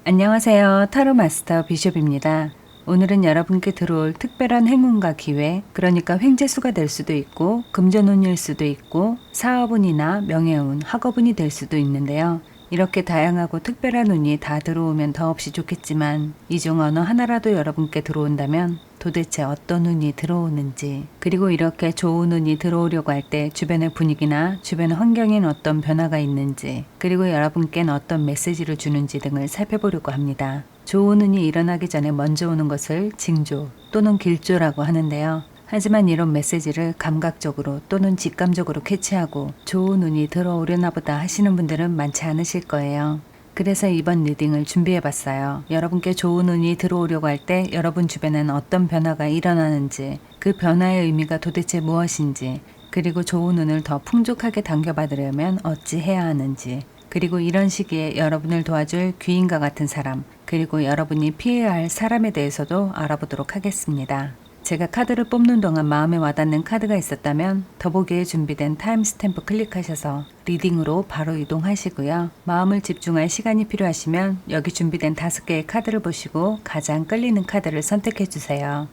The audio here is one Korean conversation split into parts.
안녕하세요. 타로 마스터 비숍입니다. 오늘은 여러분께 들어올 특별한 행운과 기회, 그러니까 횡재수가 될 수도 있고 금전운일 수도 있고 사업운이나 명예운, 학업운이 될 수도 있는데요. 이렇게 다양하고 특별한 운이 다 들어오면 더없이 좋겠지만 이 중 어느 하나라도 여러분께 들어온다면 도대체 어떤 운이 들어오는지, 그리고 이렇게 좋은 운이 들어오려고 할 때 주변의 분위기나 주변 환경엔 어떤 변화가 있는지, 그리고 여러분께는 어떤 메시지를 주는지 등을 살펴보려고 합니다. 좋은 운이 일어나기 전에 먼저 오는 것을 징조 또는 길조라고 하는데요. 하지만 이런 메시지를 감각적으로 또는 직감적으로 캐치하고 좋은 운이 들어오려나 보다 하시는 분들은 많지 않으실 거예요. 그래서 이번 리딩을 준비해봤어요. 여러분께 좋은 운이 들어오려고 할 때 여러분 주변엔 어떤 변화가 일어나는지, 그 변화의 의미가 도대체 무엇인지, 그리고 좋은 운을 더 풍족하게 당겨받으려면 어찌 해야 하는지, 그리고 이런 시기에 여러분을 도와줄 귀인과 같은 사람, 그리고 여러분이 피해야 할 사람에 대해서도 알아보도록 하겠습니다. 제가 카드를 뽑는 동안 마음에 와닿는 카드가 있었다면 더보기에 준비된 타임스탬프 클릭하셔서 리딩으로 바로 이동하시고요. 마음을 집중할 시간이 필요하시면 여기 준비된 5개의 카드를 보시고 가장 끌리는 카드를 선택해 주세요.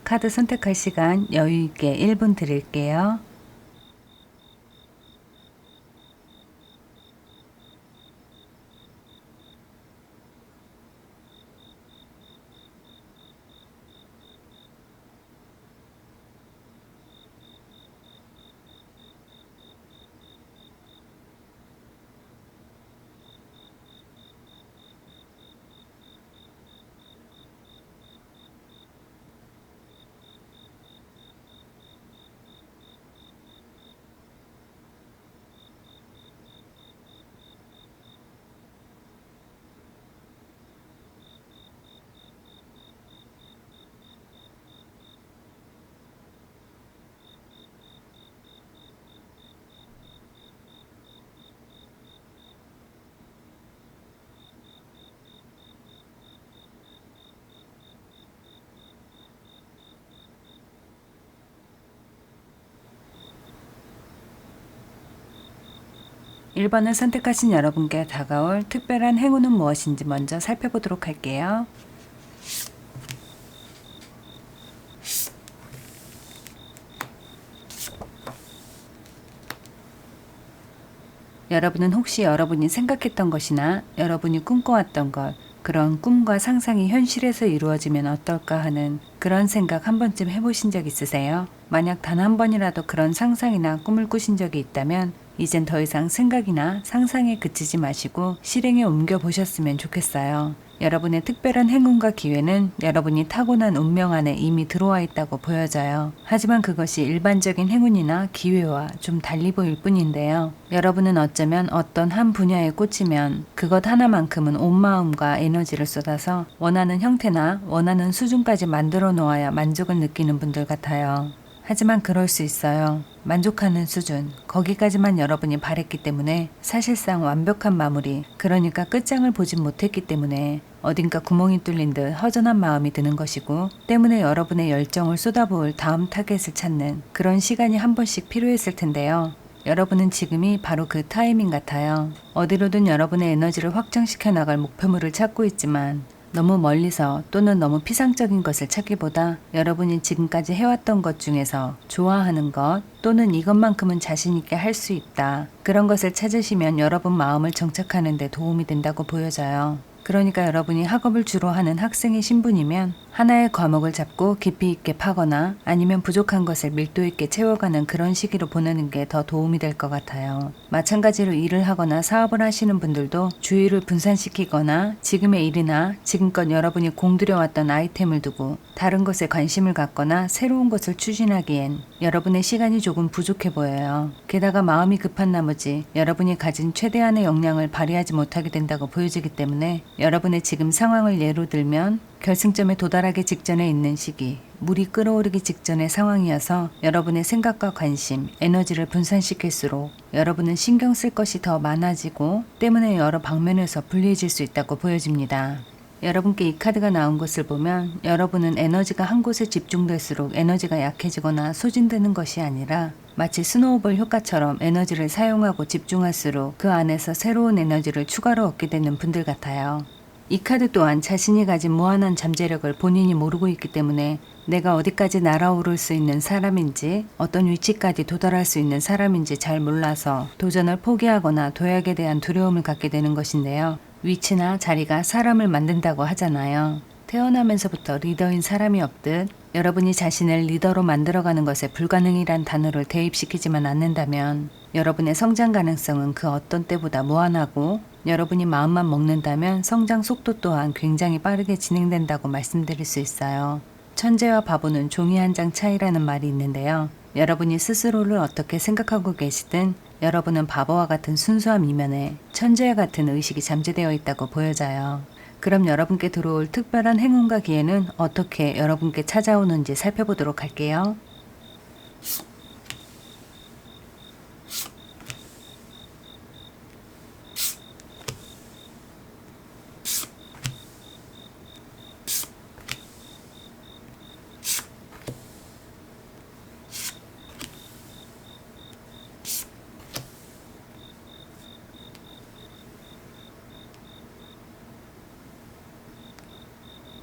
카드 선택할 시간 여유있게 1분 드릴게요. 1번을 선택하신 여러분께 다가올 특별한 행운은 무엇인지 먼저 살펴보도록 할게요. 여러분은 혹시 여러분이 생각했던 것이나 여러분이 꿈꿔왔던 것, 그런 꿈과 상상이 현실에서 이루어지면 어떨까 하는 그런 생각 한 번쯤 해보신 적 있으세요? 만약 단 한 번이라도 그런 상상이나 꿈을 꾸신 적이 있다면 이젠 더 이상 생각이나 상상에 그치지 마시고 실행에 옮겨 보셨으면 좋겠어요. 여러분의 특별한 행운과 기회는 여러분이 타고난 운명 안에 이미 들어와 있다고 보여져요. 하지만 그것이 일반적인 행운이나 기회와 좀 달리 보일 뿐인데요. 여러분은 어쩌면 어떤 한 분야에 꽂히면 그것 하나만큼은 온 마음과 에너지를 쏟아서 원하는 형태나 원하는 수준까지 만들어 놓아야 만족을 느끼는 분들 같아요. 하지만 그럴 수 있어요. 만족하는 수준, 거기까지만 여러분이 바랬기 때문에 사실상 완벽한 마무리, 그러니까 끝장을 보진 못했기 때문에 어딘가 구멍이 뚫린 듯 허전한 마음이 드는 것이고, 때문에 여러분의 열정을 쏟아부을 다음 타겟을 찾는 그런 시간이 한 번씩 필요했을 텐데요. 여러분은 지금이 바로 그 타이밍 같아요. 어디로든 여러분의 에너지를 확장시켜 나갈 목표물을 찾고 있지만 너무 멀리서 또는 너무 피상적인 것을 찾기보다 여러분이 지금까지 해왔던 것 중에서 좋아하는 것 또는 이것만큼은 자신있게 할 수 있다. 그런 것을 찾으시면 여러분 마음을 정착하는 데 도움이 된다고 보여져요. 그러니까 여러분이 학업을 주로 하는 학생의 신분이면 하나의 과목을 잡고 깊이 있게 파거나 아니면 부족한 것을 밀도 있게 채워가는 그런 시기로 보내는 게 더 도움이 될 것 같아요. 마찬가지로 일을 하거나 사업을 하시는 분들도 주의를 분산시키거나 지금의 일이나 지금껏 여러분이 공들여왔던 아이템을 두고 다른 것에 관심을 갖거나 새로운 것을 추진하기엔 여러분의 시간이 조금 부족해 보여요. 게다가 마음이 급한 나머지 여러분이 가진 최대한의 역량을 발휘하지 못하게 된다고 보여지기 때문에 여러분의 지금 상황을 예로 들면 결승점에 도달하기 직전에 있는 시기, 물이 끓어오르기 직전의 상황이어서 여러분의 생각과 관심, 에너지를 분산시킬수록 여러분은 신경 쓸 것이 더 많아지고 때문에 여러 방면에서 불리해질 수 있다고 보여집니다. 여러분께 이 카드가 나온 것을 보면 여러분은 에너지가 한 곳에 집중될수록 에너지가 약해지거나 소진되는 것이 아니라 마치 스노우볼 효과처럼 에너지를 사용하고 집중할수록 그 안에서 새로운 에너지를 추가로 얻게 되는 분들 같아요. 이 카드 또한 자신이 가진 무한한 잠재력을 본인이 모르고 있기 때문에 내가 어디까지 날아오를 수 있는 사람인지 어떤 위치까지 도달할 수 있는 사람인지 잘 몰라서 도전을 포기하거나 도약에 대한 두려움을 갖게 되는 것인데요. 위치나 자리가 사람을 만든다고 하잖아요. 태어나면서부터 리더인 사람이 없듯 여러분이 자신을 리더로 만들어가는 것에 불가능이란 단어를 대입시키지만 않는다면 여러분의 성장 가능성은 그 어떤 때보다 무한하고 여러분이 마음만 먹는다면 성장 속도 또한 굉장히 빠르게 진행된다고 말씀드릴 수 있어요. 천재와 바보는 종이 한 장 차이라는 말이 있는데요. 여러분이 스스로를 어떻게 생각하고 계시든 여러분은 바보와 같은 순수한 이면에 천재와 같은 의식이 잠재되어 있다고 보여져요. 그럼 여러분께 들어올 특별한 행운과 기회는 어떻게 여러분께 찾아오는지 살펴보도록 할게요.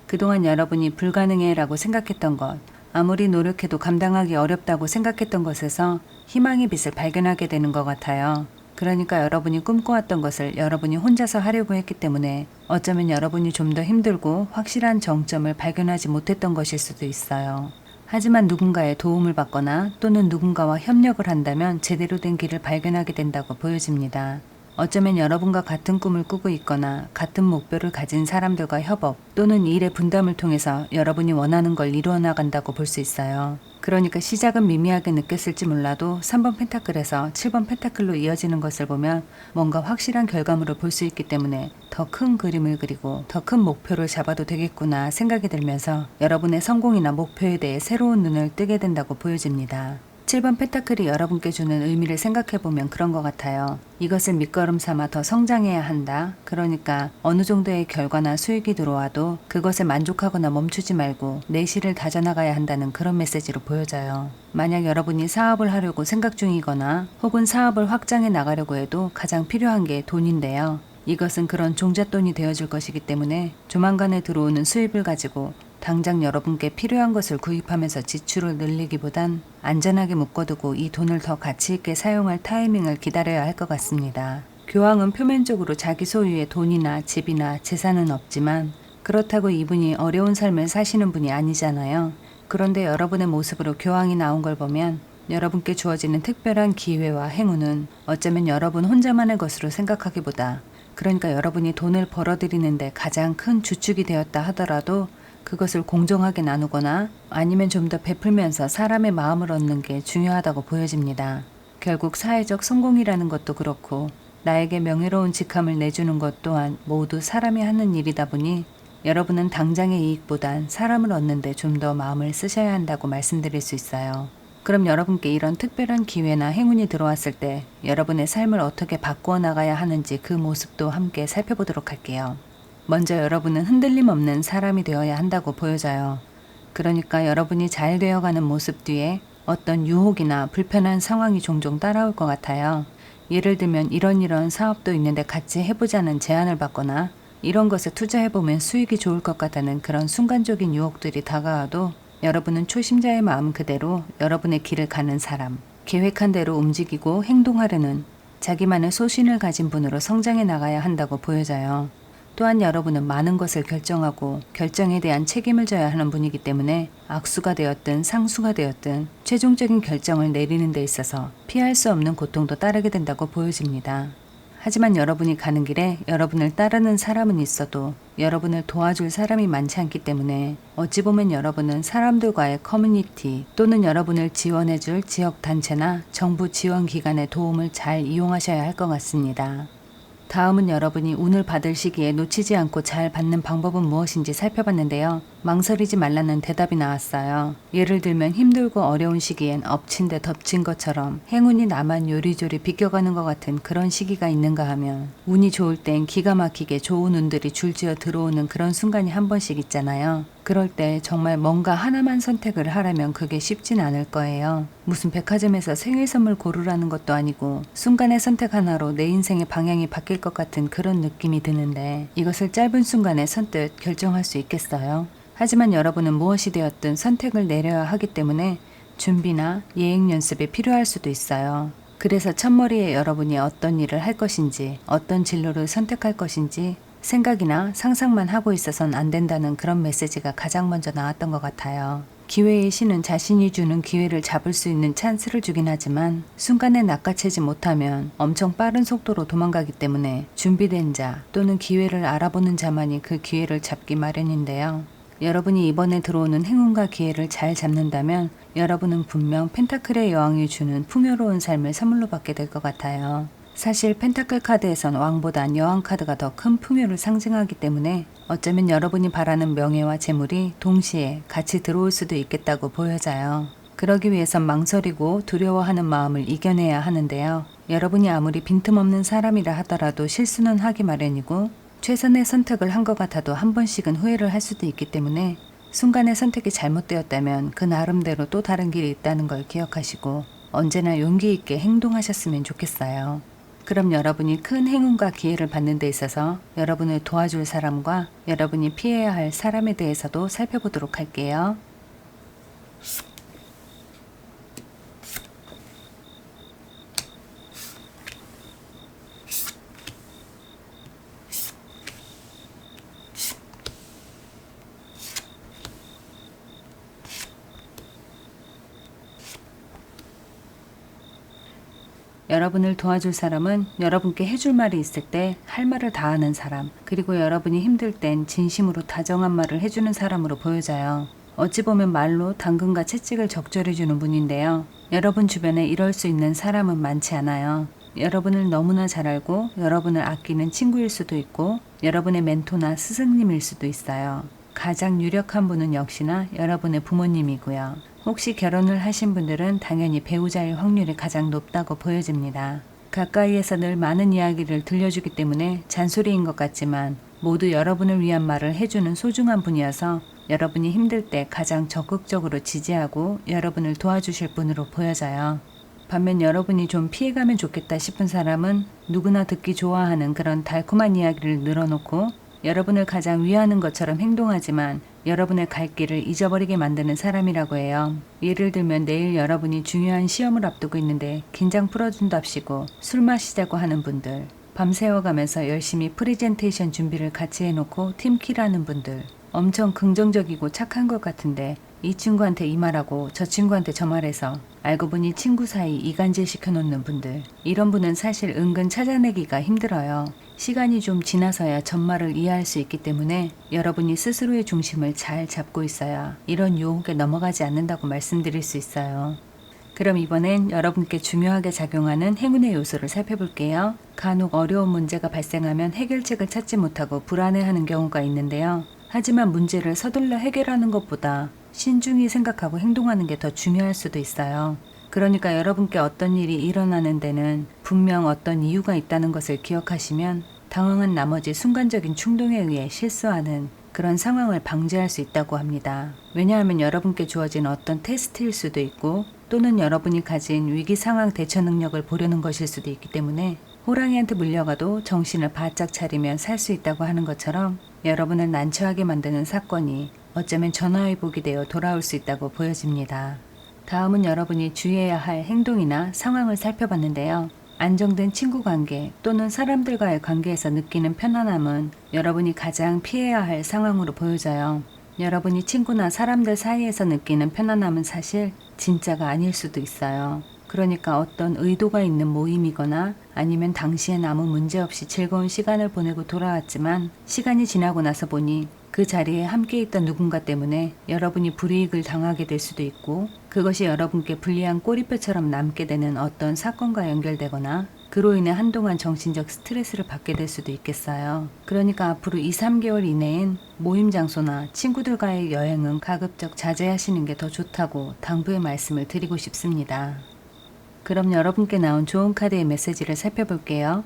그동안 여러분이 불가능해 라고 생각했던 것, 아무리 노력해도 감당하기 어렵다고 생각했던 것에서 희망의 빛을 발견하게 되는 것 같아요. 그러니까 여러분이 꿈꿔왔던 것을 여러분이 혼자서 하려고 했기 때문에 어쩌면 여러분이 좀 더 힘들고 확실한 정점을 발견하지 못했던 것일 수도 있어요. 하지만 누군가의 도움을 받거나 또는 누군가와 협력을 한다면 제대로 된 길을 발견하게 된다고 보여집니다. 어쩌면 여러분과 같은 꿈을 꾸고 있거나 같은 목표를 가진 사람들과 협업 또는 일의 분담을 통해서 여러분이 원하는 걸 이루어 나간다고 볼 수 있어요. 그러니까 시작은 미미하게 느꼈을지 몰라도 3번 펜타클에서 7번 펜타클로 이어지는 것을 보면 뭔가 확실한 결과물을 볼 수 있기 때문에 더 큰 그림을 그리고 더 큰 목표를 잡아도 되겠구나 생각이 들면서 여러분의 성공이나 목표에 대해 새로운 눈을 뜨게 된다고 보여집니다. 7번 펜타클이 여러분께 주는 의미를 생각해보면 그런 것 같아요. 이것을 밑거름 삼아 더 성장해야 한다. 그러니까 어느 정도의 결과나 수익이 들어와도 그것에 만족하거나 멈추지 말고 내실을 다져나가야 한다는 그런 메시지로 보여져요. 만약 여러분이 사업을 하려고 생각 중이거나 혹은 사업을 확장해 나가려고 해도 가장 필요한 게 돈인데요. 이것은 그런 종잣돈이 되어줄 것이기 때문에 조만간에 들어오는 수입을 가지고 당장 여러분께 필요한 것을 구입하면서 지출을 늘리기보단 안전하게 묶어두고 이 돈을 더 가치 있게 사용할 타이밍을 기다려야 할 것 같습니다. 교황은 표면적으로 자기 소유의 돈이나 집이나 재산은 없지만 그렇다고 이분이 어려운 삶을 사시는 분이 아니잖아요. 그런데 여러분의 모습으로 교황이 나온 걸 보면 여러분께 주어지는 특별한 기회와 행운은 어쩌면 여러분 혼자만의 것으로 생각하기보다 그러니까 여러분이 돈을 벌어들이는데 가장 큰 주축이 되었다 하더라도 그것을 공정하게 나누거나 아니면 좀 더 베풀면서 사람의 마음을 얻는 게 중요하다고 보여집니다. 결국 사회적 성공이라는 것도 그렇고 나에게 명예로운 직함을 내주는 것 또한 모두 사람이 하는 일이다 보니 여러분은 당장의 이익보단 사람을 얻는 데 좀 더 마음을 쓰셔야 한다고 말씀드릴 수 있어요. 그럼 여러분께 이런 특별한 기회나 행운이 들어왔을 때 여러분의 삶을 어떻게 바꾸어 나가야 하는지 그 모습도 함께 살펴보도록 할게요. 먼저 여러분은 흔들림 없는 사람이 되어야 한다고 보여져요. 그러니까 여러분이 잘 되어가는 모습 뒤에 어떤 유혹이나 불편한 상황이 종종 따라올 것 같아요. 예를 들면 이런 사업도 있는데 같이 해보자는 제안을 받거나 이런 것에 투자해보면 수익이 좋을 것 같다는 그런 순간적인 유혹들이 다가와도 여러분은 초심자의 마음 그대로 여러분의 길을 가는 사람, 계획한 대로 움직이고 행동하려는 자기만의 소신을 가진 분으로 성장해 나가야 한다고 보여져요. 또한 여러분은 많은 것을 결정하고 결정에 대한 책임을 져야 하는 분이기 때문에 악수가 되었든 상수가 되었든 최종적인 결정을 내리는 데 있어서 피할 수 없는 고통도 따르게 된다고 보여집니다. 하지만 여러분이 가는 길에 여러분을 따르는 사람은 있어도 여러분을 도와줄 사람이 많지 않기 때문에 어찌 보면 여러분은 사람들과의 커뮤니티 또는 여러분을 지원해줄 지역단체나 정부 지원기관의 도움을 잘 이용하셔야 할 것 같습니다. 다음은 여러분이 운을 받을 시기에 놓치지 않고 잘 받는 방법은 무엇인지 살펴봤는데요. 망설이지 말라는 대답이 나왔어요. 예를 들면 힘들고 어려운 시기엔 엎친 데 덮친 것처럼 행운이 나만 요리조리 비껴가는 것 같은 그런 시기가 있는가 하면 운이 좋을 땐 기가 막히게 좋은 운들이 줄지어 들어오는 그런 순간이 한 번씩 있잖아요. 그럴 때 정말 뭔가 하나만 선택을 하라면 그게 쉽진 않을 거예요. 무슨 백화점에서 생일 선물 고르라는 것도 아니고 순간의 선택 하나로 내 인생의 방향이 바뀔 것 같은 그런 느낌이 드는데 이것을 짧은 순간에 선뜻 결정할 수 있겠어요? 하지만 여러분은 무엇이 되었든 선택을 내려야 하기 때문에 준비나 예행 연습이 필요할 수도 있어요. 그래서 첫머리에 여러분이 어떤 일을 할 것인지, 어떤 진로를 선택할 것인지 생각이나 상상만 하고 있어선 안 된다는 그런 메시지가 가장 먼저 나왔던 것 같아요. 기회의 신은 자신이 주는 기회를 잡을 수 있는 찬스를 주긴 하지만 순간에 낚아채지 못하면 엄청 빠른 속도로 도망가기 때문에 준비된 자 또는 기회를 알아보는 자만이 그 기회를 잡기 마련인데요. 여러분이 이번에 들어오는 행운과 기회를 잘 잡는다면 여러분은 분명 펜타클의 여왕이 주는 풍요로운 삶을 선물로 받게 될 것 같아요. 사실 펜타클 카드에선 왕보단 여왕 카드가 더 큰 풍요를 상징하기 때문에 어쩌면 여러분이 바라는 명예와 재물이 동시에 같이 들어올 수도 있겠다고 보여져요. 그러기 위해선 망설이고 두려워하는 마음을 이겨내야 하는데요. 여러분이 아무리 빈틈없는 사람이라 하더라도 실수는 하기 마련이고 최선의 선택을 한 것 같아도 한 번씩은 후회를 할 수도 있기 때문에 순간의 선택이 잘못되었다면 그 나름대로 또 다른 길이 있다는 걸 기억하시고 언제나 용기 있게 행동하셨으면 좋겠어요. 그럼 여러분이 큰 행운과 기회를 받는 데 있어서 여러분을 도와줄 사람과 여러분이 피해야 할 사람에 대해서도 살펴보도록 할게요. 여러분을 도와줄 사람은 여러분께 해줄 말이 있을 때 할 말을 다 하는 사람, 그리고 여러분이 힘들 땐 진심으로 다정한 말을 해주는 사람으로 보여져요. 어찌 보면 말로 당근과 채찍을 적절해주는 분인데요. 여러분 주변에 이럴 수 있는 사람은 많지 않아요. 여러분을 너무나 잘 알고 여러분을 아끼는 친구일 수도 있고 여러분의 멘토나 스승님일 수도 있어요. 가장 유력한 분은 역시나 여러분의 부모님이고요. 혹시 결혼을 하신 분들은 당연히 배우자일 확률이 가장 높다고 보여집니다. 가까이에서 늘 많은 이야기를 들려주기 때문에 잔소리인 것 같지만 모두 여러분을 위한 말을 해주는 소중한 분이어서 여러분이 힘들 때 가장 적극적으로 지지하고 여러분을 도와주실 분으로 보여져요. 반면 여러분이 좀 피해가면 좋겠다 싶은 사람은 누구나 듣기 좋아하는 그런 달콤한 이야기를 늘어놓고 여러분을 가장 위하는 것처럼 행동하지만 여러분의 갈 길을 잊어버리게 만드는 사람이라고 해요. 예를 들면 내일 여러분이 중요한 시험을 앞두고 있는데 긴장 풀어준답시고 술 마시자고 하는 분들, 밤새워가면서 열심히 프레젠테이션 준비를 같이 해놓고 팀키라는 분들, 엄청 긍정적이고 착한 것 같은데 이 친구한테 이 말하고 저 친구한테 저 말해서 알고 보니 친구 사이 이간질 시켜놓는 분들, 이런 분은 사실 은근 찾아내기가 힘들어요. 시간이 좀 지나서야 전말을 이해할 수 있기 때문에 여러분이 스스로의 중심을 잘 잡고 있어야 이런 유혹에 넘어가지 않는다고 말씀드릴 수 있어요. 그럼 이번엔 여러분께 중요하게 작용하는 행운의 요소를 살펴볼게요. 간혹 어려운 문제가 발생하면 해결책을 찾지 못하고 불안해하는 경우가 있는데요. 하지만 문제를 서둘러 해결하는 것보다 신중히 생각하고 행동하는 게 더 중요할 수도 있어요. 그러니까 여러분께 어떤 일이 일어나는 데는 분명 어떤 이유가 있다는 것을 기억하시면 당황한 나머지 순간적인 충동에 의해 실수하는 그런 상황을 방지할 수 있다고 합니다. 왜냐하면 여러분께 주어진 어떤 테스트일 수도 있고 또는 여러분이 가진 위기 상황 대처 능력을 보려는 것일 수도 있기 때문에 호랑이한테 물려가도 정신을 바짝 차리면 살 수 있다고 하는 것처럼 여러분을 난처하게 만드는 사건이 어쩌면 전화위복이 되어 돌아올 수 있다고 보여집니다. 다음은 여러분이 주의해야 할 행동이나 상황을 살펴봤는데요. 안정된 친구 관계 또는 사람들과의 관계에서 느끼는 편안함은 여러분이 가장 피해야 할 상황으로 보여져요. 여러분이 친구나 사람들 사이에서 느끼는 편안함은 사실 진짜가 아닐 수도 있어요. 그러니까 어떤 의도가 있는 모임이거나 아니면 당시엔 아무 문제 없이 즐거운 시간을 보내고 돌아왔지만 시간이 지나고 나서 보니 그 자리에 함께 있던 누군가 때문에 여러분이 불이익을 당하게 될 수도 있고 그것이 여러분께 불리한 꼬리뼈처럼 남게 되는 어떤 사건과 연결되거나 그로 인해 한동안 정신적 스트레스를 받게 될 수도 있겠어요. 그러니까 앞으로 2, 3개월 이내엔 모임 장소나 친구들과의 여행은 가급적 자제하시는 게 더 좋다고 당부의 말씀을 드리고 싶습니다. 그럼 여러분께 나온 좋은 카드의 메시지를 살펴볼게요.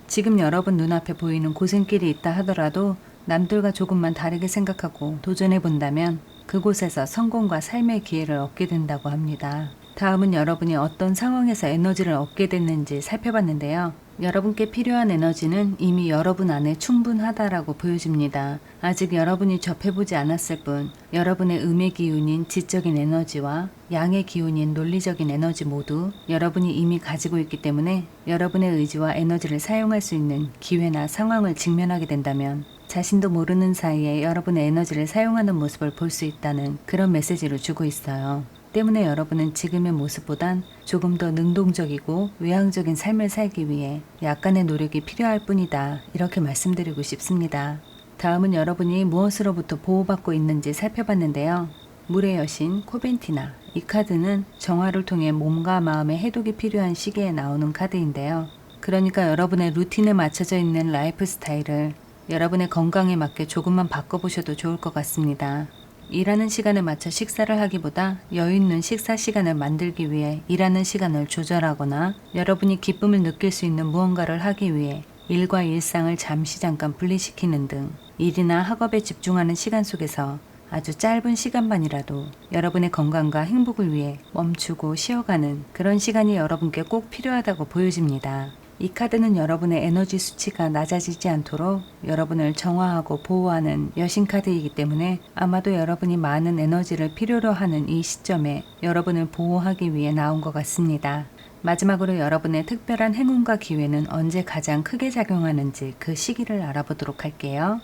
지금 여러분 눈앞에 보이는 고생길이 있다 하더라도 남들과 조금만 다르게 생각하고 도전해 본다면 그곳에서 성공과 삶의 기회를 얻게 된다고 합니다. 다음은 여러분이 어떤 상황에서 에너지를 얻게 됐는지 살펴봤는데요. 여러분께 필요한 에너지는 이미 여러분 안에 충분하다라고 보여집니다. 아직 여러분이 접해보지 않았을 뿐 여러분의 음의 기운인 지적인 에너지와 양의 기운인 논리적인 에너지 모두 여러분이 이미 가지고 있기 때문에 여러분의 의지와 에너지를 사용할 수 있는 기회나 상황을 직면하게 된다면 자신도 모르는 사이에 여러분의 에너지를 사용하는 모습을 볼 수 있다는 그런 메시지를 주고 있어요. 때문에 여러분은 지금의 모습보단 조금 더 능동적이고 외향적인 삶을 살기 위해 약간의 노력이 필요할 뿐이다. 이렇게 말씀드리고 싶습니다. 다음은 여러분이 무엇으로부터 보호받고 있는지 살펴봤는데요. 물의 여신 코벤티나. 이 카드는 정화를 통해 몸과 마음의 해독이 필요한 시기에 나오는 카드인데요. 그러니까 여러분의 루틴에 맞춰져 있는 라이프 스타일을 여러분의 건강에 맞게 조금만 바꿔보셔도 좋을 것 같습니다. 일하는 시간에 맞춰 식사를 하기보다 여유 있는 식사 시간을 만들기 위해 일하는 시간을 조절하거나 여러분이 기쁨을 느낄 수 있는 무언가를 하기 위해 일과 일상을 잠깐 분리시키는 등 일이나 학업에 집중하는 시간 속에서 아주 짧은 시간만이라도 여러분의 건강과 행복을 위해 멈추고 쉬어가는 그런 시간이 여러분께 꼭 필요하다고 보여집니다. 이 카드는 여러분의 에너지 수치가 낮아지지 않도록 여러분을 정화하고 보호하는 여신 카드이기 때문에 아마도 여러분이 많은 에너지를 필요로 하는 이 시점에 여러분을 보호하기 위해 나온 것 같습니다. 마지막으로 여러분의 특별한 행운과 기회는 언제 가장 크게 작용하는지 그 시기를 알아보도록 할게요.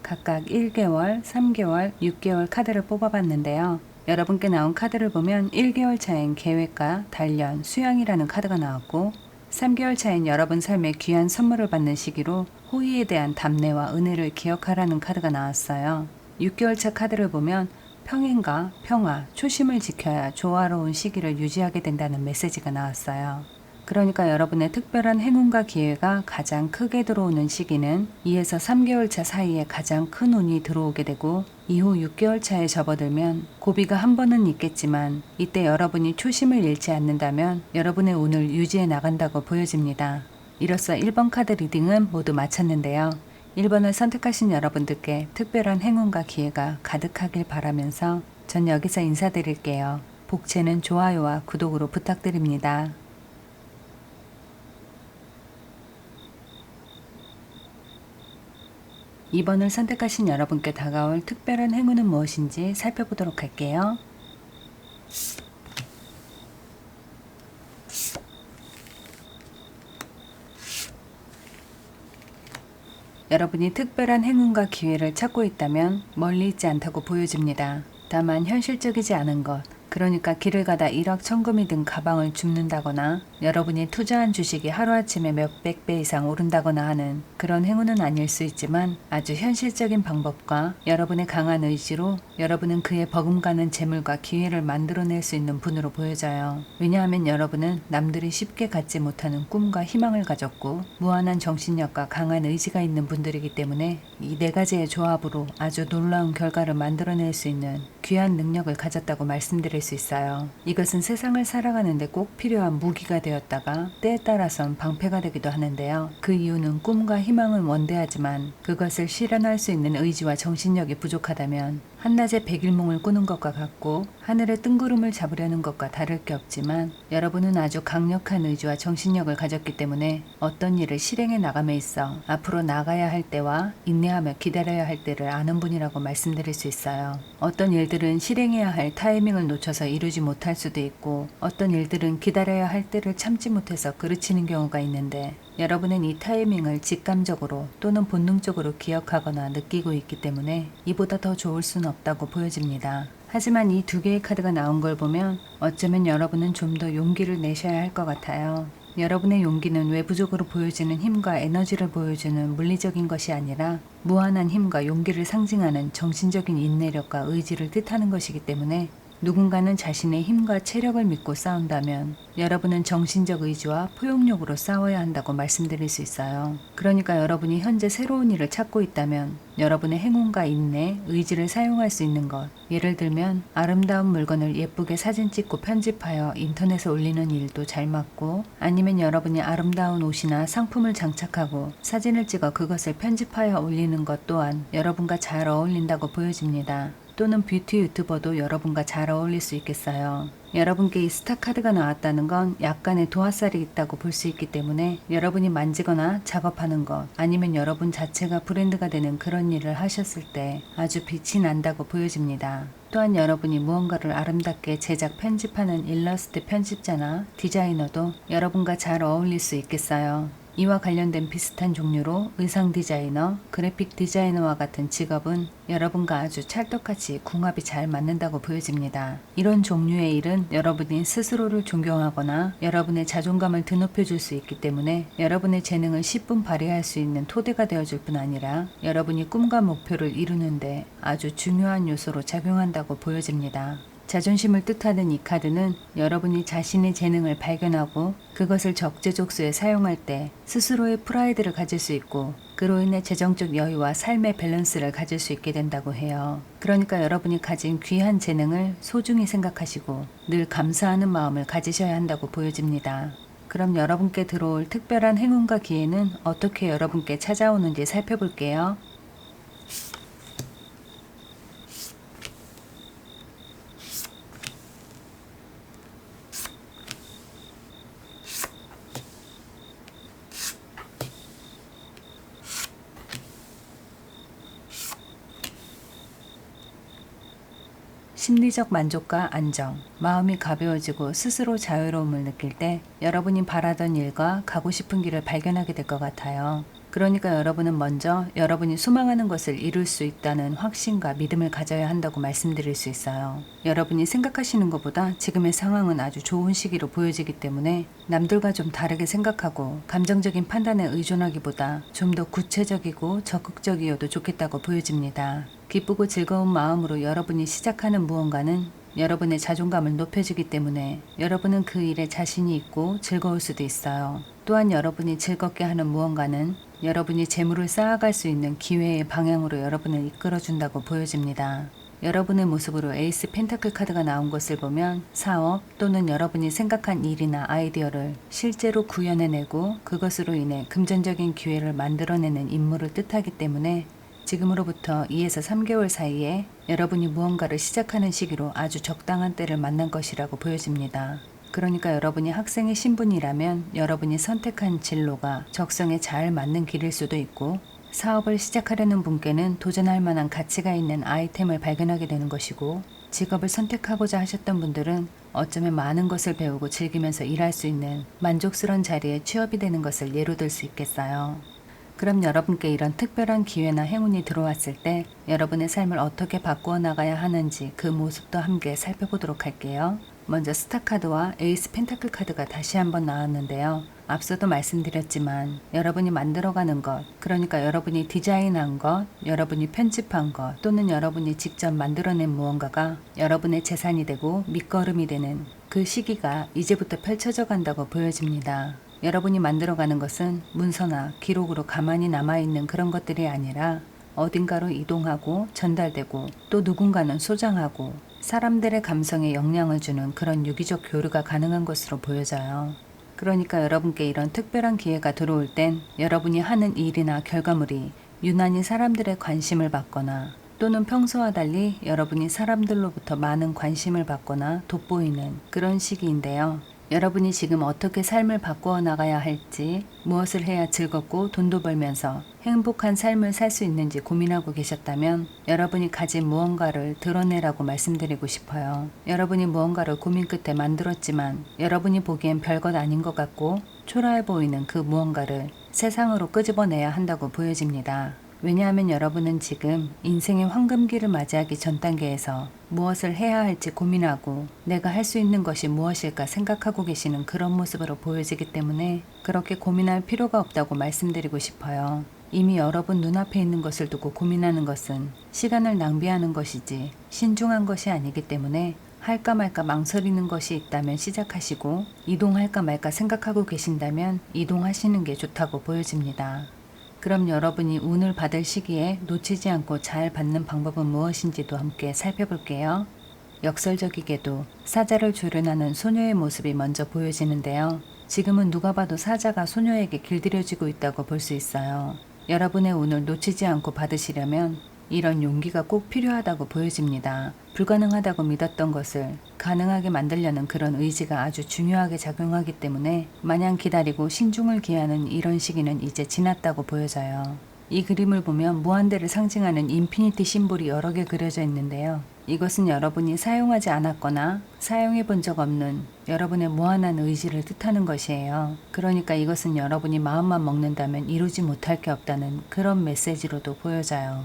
각각 1개월, 3개월, 6개월 카드를 뽑아봤는데요. 여러분께 나온 카드를 보면 1개월 차인 계획과 단련, 수양이라는 카드가 나왔고 3개월 차인 여러분 삶에 귀한 선물을 받는 시기로 호의에 대한 답례와 은혜를 기억하라는 카드가 나왔어요. 6개월 차 카드를 보면 평행과 평화, 초심을 지켜야 조화로운 시기를 유지하게 된다는 메시지가 나왔어요. 그러니까 여러분의 특별한 행운과 기회가 가장 크게 들어오는 시기는 2에서 3개월 차 사이에 가장 큰 운이 들어오게 되고 이후 6개월 차에 접어들면 고비가 한 번은 있겠지만 이때 여러분이 초심을 잃지 않는다면 여러분의 운을 유지해 나간다고 보여집니다. 이로써 1번 카드 리딩은 모두 마쳤는데요. 1번을 선택하신 여러분들께 특별한 행운과 기회가 가득하길 바라면서 전 여기서 인사드릴게요. 복채는 좋아요와 구독으로 부탁드립니다. 2번을 선택하신 여러분께 다가올 특별한 행운은 무엇인지 살펴보도록 할게요. 여러분이 특별한 행운과 기회를 찾고 있다면 멀리 있지 않다고 보여집니다. 다만 현실적이지 않은 것, 그러니까 길을 가다 일확천금이 든 가방을 줍는다거나 여러분이 투자한 주식이 하루아침에 몇백 배 이상 오른다거나 하는 그런 행운은 아닐 수 있지만 아주 현실적인 방법과 여러분의 강한 의지로 여러분은 그에 버금가는 재물과 기회를 만들어낼 수 있는 분으로 보여져요. 왜냐하면 여러분은 남들이 쉽게 갖지 못하는 꿈과 희망을 가졌고 무한한 정신력과 강한 의지가 있는 분들이기 때문에 이 네 가지의 조합으로 아주 놀라운 결과를 만들어낼 수 있는 귀한 능력을 가졌다고 말씀드릴 수 있어요. 이것은 세상을 살아가는데 꼭 필요한 무기가 되었다가 때에 따라선 방패가 되기도 하는데요. 그 이유는 꿈과 희망은 원대하지만 그것을 실현할 수 있는 의지와 정신력이 부족하다면 한낮에 백일몽을 꾸는 것과 같고 하늘의 뜬구름을 잡으려는 것과 다를 게 없지만 여러분은 아주 강력한 의지와 정신력을 가졌기 때문에 어떤 일을 실행해 나감에 있어 앞으로 나가야 할 때와 인내하며 기다려야 할 때를 아는 분이라고 말씀드릴 수 있어요. 어떤 일들은 실행해야 할 타이밍을 놓쳐서 이루지 못할 수도 있고 어떤 일들은 기다려야 할 때를 참지 못해서 그르치는 경우가 있는데 여러분은 이 타이밍을 직감적으로 또는 본능적으로 기억하거나 느끼고 있기 때문에 이보다 더 좋을 수는 없다고 보여집니다. 하지만 이 두 개의 카드가 나온 걸 보면 어쩌면 여러분은 좀 더 용기를 내셔야 할 것 같아요. 여러분의 용기는 외부적으로 보여지는 힘과 에너지를 보여주는 물리적인 것이 아니라 무한한 힘과 용기를 상징하는 정신적인 인내력과 의지를 뜻하는 것이기 때문에 누군가는 자신의 힘과 체력을 믿고 싸운다면 여러분은 정신적 의지와 포용력으로 싸워야 한다고 말씀드릴 수 있어요. 그러니까 여러분이 현재 새로운 일을 찾고 있다면 여러분의 행운과 인내, 의지를 사용할 수 있는 것. 예를 들면 아름다운 물건을 예쁘게 사진 찍고 편집하여 인터넷에 올리는 일도 잘 맞고, 아니면 여러분이 아름다운 옷이나 상품을 장착하고 사진을 찍어 그것을 편집하여 올리는 것 또한 여러분과 잘 어울린다고 보여집니다. 또는 뷰티 유튜버도 여러분과 잘 어울릴 수 있겠어요. 여러분께 이 스타카드가 나왔다는 건 약간의 도화살이 있다고 볼 수 있기 때문에 여러분이 만지거나 작업하는 것, 아니면 여러분 자체가 브랜드가 되는 그런 일을 하셨을 때 아주 빛이 난다고 보여집니다. 또한 여러분이 무언가를 아름답게 제작 편집하는 일러스트 편집자나 디자이너도 여러분과 잘 어울릴 수 있겠어요. 이와 관련된 비슷한 종류로 의상 디자이너, 그래픽 디자이너와 같은 직업은 여러분과 아주 찰떡같이 궁합이 잘 맞는다고 보여집니다. 이런 종류의 일은 여러분이 스스로를 존경하거나 여러분의 자존감을 드높여 줄 수 있기 때문에 여러분의 재능을 10분 발휘할 수 있는 토대가 되어줄 뿐 아니라 여러분이 꿈과 목표를 이루는데 아주 중요한 요소로 작용한다고 보여집니다. 자존심을 뜻하는 이 카드는 여러분이 자신의 재능을 발견하고 그것을 적재적소에 사용할 때 스스로의 프라이드를 가질 수 있고, 그로 인해 재정적 여유와 삶의 밸런스를 가질 수 있게 된다고 해요. 그러니까 여러분이 가진 귀한 재능을 소중히 생각하시고 늘 감사하는 마음을 가지셔야 한다고 보여집니다. 그럼 여러분께 들어올 특별한 행운과 기회는 어떻게 여러분께 찾아오는지 살펴볼게요. 심리적 만족과 안정, 마음이 가벼워지고 스스로 자유로움을 느낄 때 여러분이 바라던 일과 가고 싶은 길을 발견하게 될 것 같아요. 그러니까 여러분은 먼저 여러분이 소망하는 것을 이룰 수 있다는 확신과 믿음을 가져야 한다고 말씀드릴 수 있어요. 여러분이 생각하시는 것보다 지금의 상황은 아주 좋은 시기로 보여지기 때문에 남들과 좀 다르게 생각하고 감정적인 판단에 의존하기보다 좀 더 구체적이고 적극적이어도 좋겠다고 보여집니다. 기쁘고 즐거운 마음으로 여러분이 시작하는 무언가는 여러분의 자존감을 높여주기 때문에 여러분은 그 일에 자신이 있고 즐거울 수도 있어요. 또한 여러분이 즐겁게 하는 무언가는 여러분이 재물을 쌓아갈 수 있는 기회의 방향으로 여러분을 이끌어준다고 보여집니다. 여러분의 모습으로 에이스 펜타클 카드가 나온 것을 보면 사업 또는 여러분이 생각한 일이나 아이디어를 실제로 구현해내고 그것으로 인해 금전적인 기회를 만들어내는 임무를 뜻하기 때문에 지금으로부터 2에서 3개월 사이에 여러분이 무언가를 시작하는 시기로 아주 적당한 때를 만난 것이라고 보여집니다. 그러니까 여러분이 학생의 신분이라면 여러분이 선택한 진로가 적성에 잘 맞는 길일 수도 있고, 사업을 시작하려는 분께는 도전할 만한 가치가 있는 아이템을 발견하게 되는 것이고, 직업을 선택하고자 하셨던 분들은 어쩌면 많은 것을 배우고 즐기면서 일할 수 있는 만족스러운 자리에 취업이 되는 것을 예로 들 수 있겠어요. 그럼 여러분께 이런 특별한 기회나 행운이 들어왔을 때 여러분의 삶을 어떻게 바꾸어 나가야 하는지 그 모습도 함께 살펴보도록 할게요. 먼저 스타카드와 에이스 펜타클 카드가 다시 한번 나왔는데요. 앞서도 말씀드렸지만 여러분이 만들어가는 것, 그러니까 여러분이 디자인한 것, 여러분이 편집한 것, 또는 여러분이 직접 만들어낸 무언가가 여러분의 재산이 되고 밑거름이 되는 그 시기가 이제부터 펼쳐져 간다고 보여집니다. 여러분이 만들어가는 것은 문서나 기록으로 가만히 남아있는 그런 것들이 아니라 어딘가로 이동하고 전달되고 또 누군가는 소장하고 사람들의 감성에 영향을 주는 그런 유기적 교류가 가능한 것으로 보여져요. 그러니까 여러분께 이런 특별한 기회가 들어올 땐 여러분이 하는 일이나 결과물이 유난히 사람들의 관심을 받거나 또는 평소와 달리 여러분이 사람들로부터 많은 관심을 받거나 돋보이는 그런 시기인데요. 여러분이 지금 어떻게 삶을 바꾸어 나가야 할지, 무엇을 해야 즐겁고 돈도 벌면서 행복한 삶을 살 수 있는지 고민하고 계셨다면 여러분이 가진 무언가를 드러내라고 말씀드리고 싶어요. 여러분이 무언가를 고민 끝에 만들었지만 여러분이 보기엔 별것 아닌 것 같고 초라해 보이는 그 무언가를 세상으로 끄집어내야 한다고 보여집니다. 왜냐하면 여러분은 지금 인생의 황금기를 맞이하기 전 단계에서 무엇을 해야 할지 고민하고 내가 할 수 있는 것이 무엇일까 생각하고 계시는 그런 모습으로 보여지기 때문에 그렇게 고민할 필요가 없다고 말씀드리고 싶어요. 이미 여러분 눈앞에 있는 것을 두고 고민하는 것은 시간을 낭비하는 것이지 신중한 것이 아니기 때문에 할까 말까 망설이는 것이 있다면 시작하시고 이동할까 말까 생각하고 계신다면 이동하시는 게 좋다고 보여집니다. 그럼 여러분이 운을 받을 시기에 놓치지 않고 잘 받는 방법은 무엇인지도 함께 살펴볼게요. 역설적이게도 사자를 조련하는 소녀의 모습이 먼저 보여지는데요. 지금은 누가 봐도 사자가 소녀에게 길들여지고 있다고 볼 수 있어요. 여러분의 운을 놓치지 않고 받으시려면 이런 용기가 꼭 필요하다고 보여집니다. 불가능하다고 믿었던 것을 가능하게 만들려는 그런 의지가 아주 중요하게 작용하기 때문에 마냥 기다리고 신중을 기하는 이런 시기는 이제 지났다고 보여져요. 이 그림을 보면 무한대를 상징하는 인피니티 심볼이 여러 개 그려져 있는데요. 이것은 여러분이 사용하지 않았거나 사용해 본 적 없는 여러분의 무한한 의지를 뜻하는 것이에요. 그러니까 이것은 여러분이 마음만 먹는다면 이루지 못할 게 없다는 그런 메시지로도 보여져요.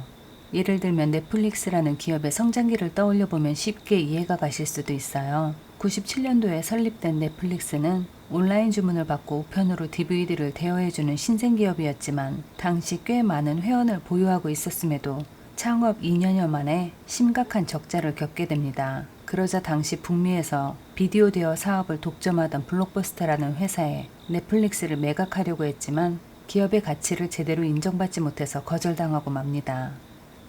예를 들면 넷플릭스라는 기업의 성장기를 떠올려 보면 쉽게 이해가 가실 수도 있어요. 97년도에 설립된 넷플릭스는 온라인 주문을 받고 우편으로 DVD를 대여해주는 신생기업이었지만 당시 꽤 많은 회원을 보유하고 있었음에도 창업 2년여 만에 심각한 적자를 겪게 됩니다. 그러자 당시 북미에서 비디오 대여 사업을 독점하던 블록버스터라는 회사에 넷플릭스를 매각하려고 했지만 기업의 가치를 제대로 인정받지 못해서 거절당하고 맙니다.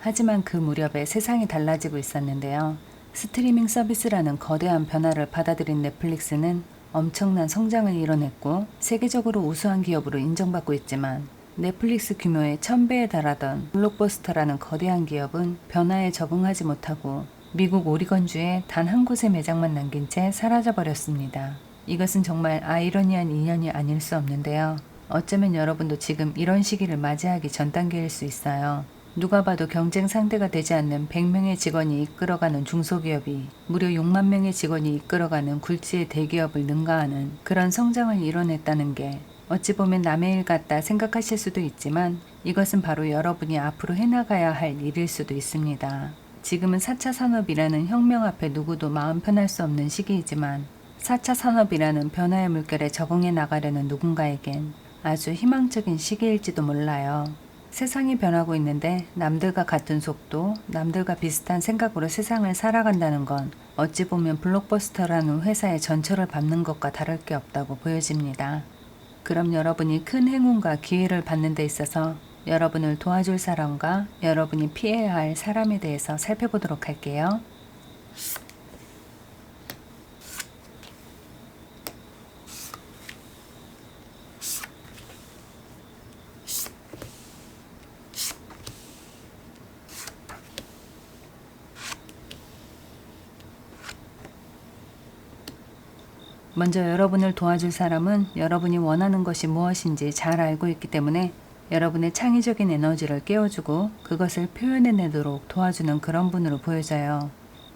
하지만 그 무렵에 세상이 달라지고 있었는데요. 스트리밍 서비스라는 거대한 변화를 받아들인 넷플릭스는 엄청난 성장을 이뤄냈고 세계적으로 우수한 기업으로 인정받고 있지만 넷플릭스 규모의 1000배에 달하던 블록버스터라는 거대한 기업은 변화에 적응하지 못하고 미국 오리건주에 단 한 곳의 매장만 남긴 채 사라져버렸습니다. 이것은 정말 아이러니한 인연이 아닐 수 없는데요. 어쩌면 여러분도 지금 이런 시기를 맞이하기 전 단계일 수 있어요. 누가 봐도 경쟁 상대가 되지 않는 100명의 직원이 이끌어가는 중소기업이 무려 6만 명의 직원이 이끌어가는 굴지의 대기업을 능가하는 그런 성장을 이뤄냈다는 게 어찌 보면 남의 일 같다 생각하실 수도 있지만 이것은 바로 여러분이 앞으로 해나가야 할 일일 수도 있습니다. 지금은 4차 산업이라는 혁명 앞에 누구도 마음 편할 수 없는 시기이지만 4차 산업이라는 변화의 물결에 적응해 나가려는 누군가에겐 아주 희망적인 시기일지도 몰라요. 세상이 변하고 있는데 남들과 같은 속도, 남들과 비슷한 생각으로 세상을 살아간다는 건 어찌 보면 블록버스터라는 회사의 전철을 밟는 것과 다를 게 없다고 보여집니다. 그럼 여러분이 큰 행운과 기회를 받는 데 있어서 여러분을 도와줄 사람과 여러분이 피해야 할 사람에 대해서 살펴보도록 할게요. 먼저 여러분을 도와줄 사람은 여러분이 원하는 것이 무엇인지 잘 알고 있기 때문에 여러분의 창의적인 에너지를 깨워주고 그것을 표현해내도록 도와주는 그런 분으로 보여져요.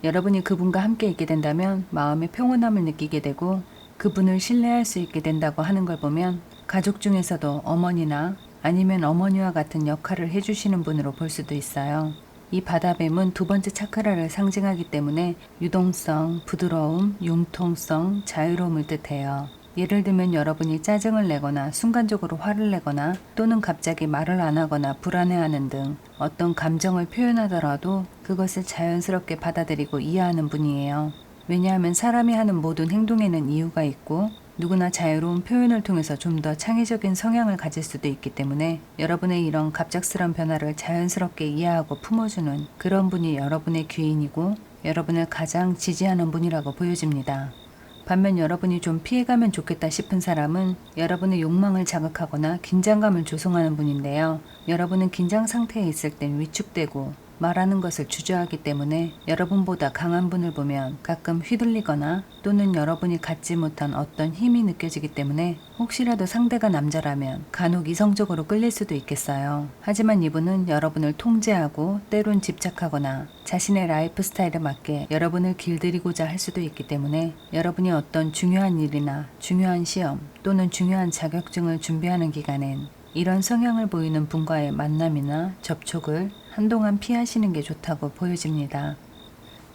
여러분이 그분과 함께 있게 된다면 마음의 평온함을 느끼게 되고 그분을 신뢰할 수 있게 된다고 하는 걸 보면 가족 중에서도 어머니나 아니면 어머니와 같은 역할을 해주시는 분으로 볼 수도 있어요. 이 바다뱀은 두 번째 차크라를 상징하기 때문에 유동성, 부드러움, 융통성, 자유로움을 뜻해요. 예를 들면 여러분이 짜증을 내거나 순간적으로 화를 내거나 또는 갑자기 말을 안 하거나 불안해하는 등 어떤 감정을 표현하더라도 그것을 자연스럽게 받아들이고 이해하는 분이에요. 왜냐하면 사람이 하는 모든 행동에는 이유가 있고 누구나 자유로운 표현을 통해서 좀 더 창의적인 성향을 가질 수도 있기 때문에 여러분의 이런 갑작스런 변화를 자연스럽게 이해하고 품어주는 그런 분이 여러분의 귀인이고 여러분을 가장 지지하는 분이라고 보여집니다. 반면 여러분이 좀 피해가면 좋겠다 싶은 사람은 여러분의 욕망을 자극하거나 긴장감을 조성하는 분인데요. 여러분은 긴장 상태에 있을 땐 위축되고 말하는 것을 주저하기 때문에 여러분보다 강한 분을 보면 가끔 휘둘리거나 또는 여러분이 갖지 못한 어떤 힘이 느껴지기 때문에 혹시라도 상대가 남자라면 간혹 이성적으로 끌릴 수도 있겠어요. 하지만 이분은 여러분을 통제하고 때론 집착하거나 자신의 라이프 스타일에 맞게 여러분을 길들이고자 할 수도 있기 때문에 여러분이 어떤 중요한 일이나 중요한 시험 또는 중요한 자격증을 준비하는 기간엔 이런 성향을 보이는 분과의 만남이나 접촉을 한동안 피하시는 게 좋다고 보여집니다.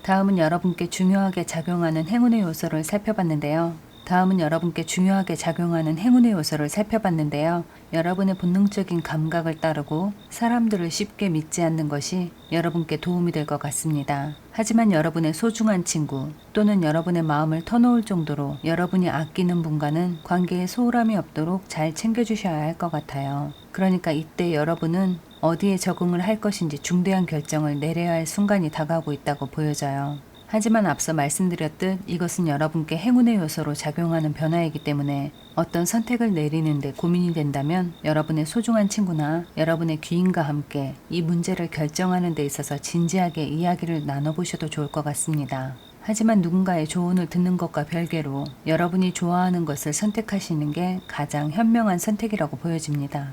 다음은 여러분께 중요하게 작용하는 행운의 요소를 살펴봤는데요. 다음은 여러분께 중요하게 작용하는 행운의 요소를 살펴봤는데요. 여러분의 본능적인 감각을 따르고 사람들을 쉽게 믿지 않는 것이 여러분께 도움이 될 것 같습니다. 하지만 여러분의 소중한 친구 또는 여러분의 마음을 터놓을 정도로 여러분이 아끼는 분과는 관계에 소홀함이 없도록 잘 챙겨주셔야 할 것 같아요. 그러니까 이때 여러분은 어디에 적응을 할 것인지 중대한 결정을 내려야 할 순간이 다가오고 있다고 보여져요. 하지만 앞서 말씀드렸듯 이것은 여러분께 행운의 요소로 작용하는 변화이기 때문에 어떤 선택을 내리는데 고민이 된다면 여러분의 소중한 친구나 여러분의 귀인과 함께 이 문제를 결정하는 데 있어서 진지하게 이야기를 나눠보셔도 좋을 것 같습니다. 하지만 누군가의 조언을 듣는 것과 별개로 여러분이 좋아하는 것을 선택하시는 게 가장 현명한 선택이라고 보여집니다.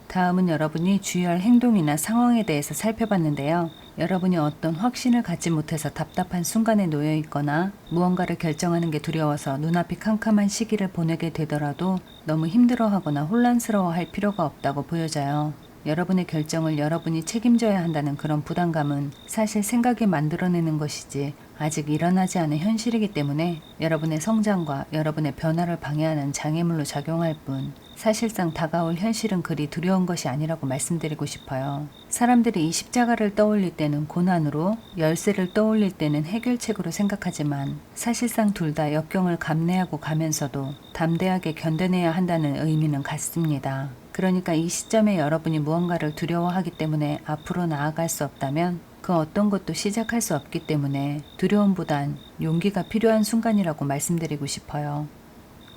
다음은 여러분이 주의할 행동이나 상황에 대해서 살펴봤는데요. 여러분이 어떤 확신을 갖지 못해서 답답한 순간에 놓여 있거나 무언가를 결정하는 게 두려워서 눈앞이 캄캄한 시기를 보내게 되더라도 너무 힘들어하거나 혼란스러워할 필요가 없다고 보여져요. 여러분의 결정을 여러분이 책임져야 한다는 그런 부담감은 사실 생각이 만들어내는 것이지 아직 일어나지 않은 현실이기 때문에 여러분의 성장과 여러분의 변화를 방해하는 장애물로 작용할 뿐 사실상 다가올 현실은 그리 두려운 것이 아니라고 말씀드리고 싶어요. 사람들이 이 십자가를 떠올릴 때는 고난으로, 열쇠를 떠올릴 때는 해결책으로 생각하지만 사실상 둘 다 역경을 감내하고 가면서도 담대하게 견뎌내야 한다는 의미는 같습니다. 그러니까 이 시점에 여러분이 무언가를 두려워하기 때문에 앞으로 나아갈 수 없다면 그 어떤 것도 시작할 수 없기 때문에 두려움보단 용기가 필요한 순간이라고 말씀드리고 싶어요.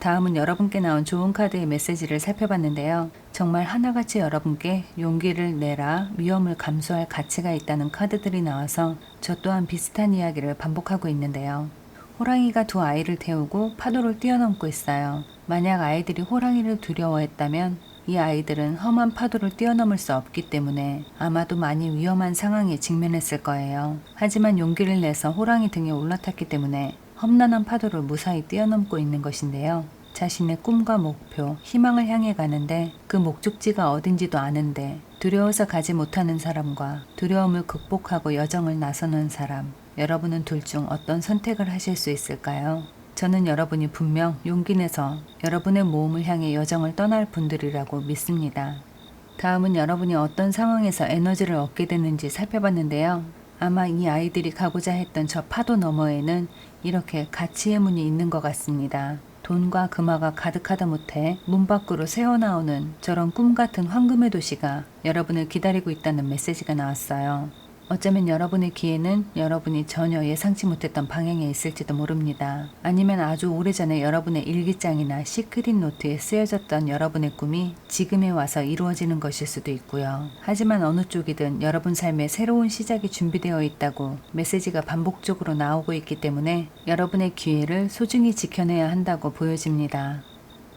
다음은 여러분께 나온 좋은 카드의 메시지를 살펴봤는데요. 정말 하나같이 여러분께 용기를 내라, 위험을 감수할 가치가 있다는 카드들이 나와서 저 또한 비슷한 이야기를 반복하고 있는데요. 호랑이가 두 아이를 태우고 파도를 뛰어넘고 있어요. 만약 아이들이 호랑이를 두려워했다면 이 아이들은 험한 파도를 뛰어넘을 수 없기 때문에 아마도 많이 위험한 상황에 직면했을 거예요. 하지만 용기를 내서 호랑이 등에 올라탔기 때문에 험난한 파도를 무사히 뛰어넘고 있는 것인데요. 자신의 꿈과 목표, 희망을 향해 가는데 그 목적지가 어딘지도 아는데 두려워서 가지 못하는 사람과 두려움을 극복하고 여정을 나서는 사람, 여러분은 둘 중 어떤 선택을 하실 수 있을까요? 저는 여러분이 분명 용기 내서 여러분의 모험을 향해 여정을 떠날 분들이라고 믿습니다. 다음은 여러분이 어떤 상황에서 에너지를 얻게 되는지 살펴봤는데요. 아마 이 아이들이 가고자 했던 저 파도 너머에는 이렇게 가치의 문이 있는 것 같습니다. 돈과 금화가 가득하다 못해 문 밖으로 새어나오는 저런 꿈같은 황금의 도시가 여러분을 기다리고 있다는 메시지가 나왔어요. 어쩌면 여러분의 기회는 여러분이 전혀 예상치 못했던 방향에 있을지도 모릅니다. 아니면 아주 오래전에 여러분의 일기장이나 시크릿 노트에 쓰여졌던 여러분의 꿈이 지금에 와서 이루어지는 것일 수도 있고요. 하지만 어느 쪽이든 여러분 삶에 새로운 시작이 준비되어 있다고 메시지가 반복적으로 나오고 있기 때문에 여러분의 기회를 소중히 지켜내야 한다고 보여집니다.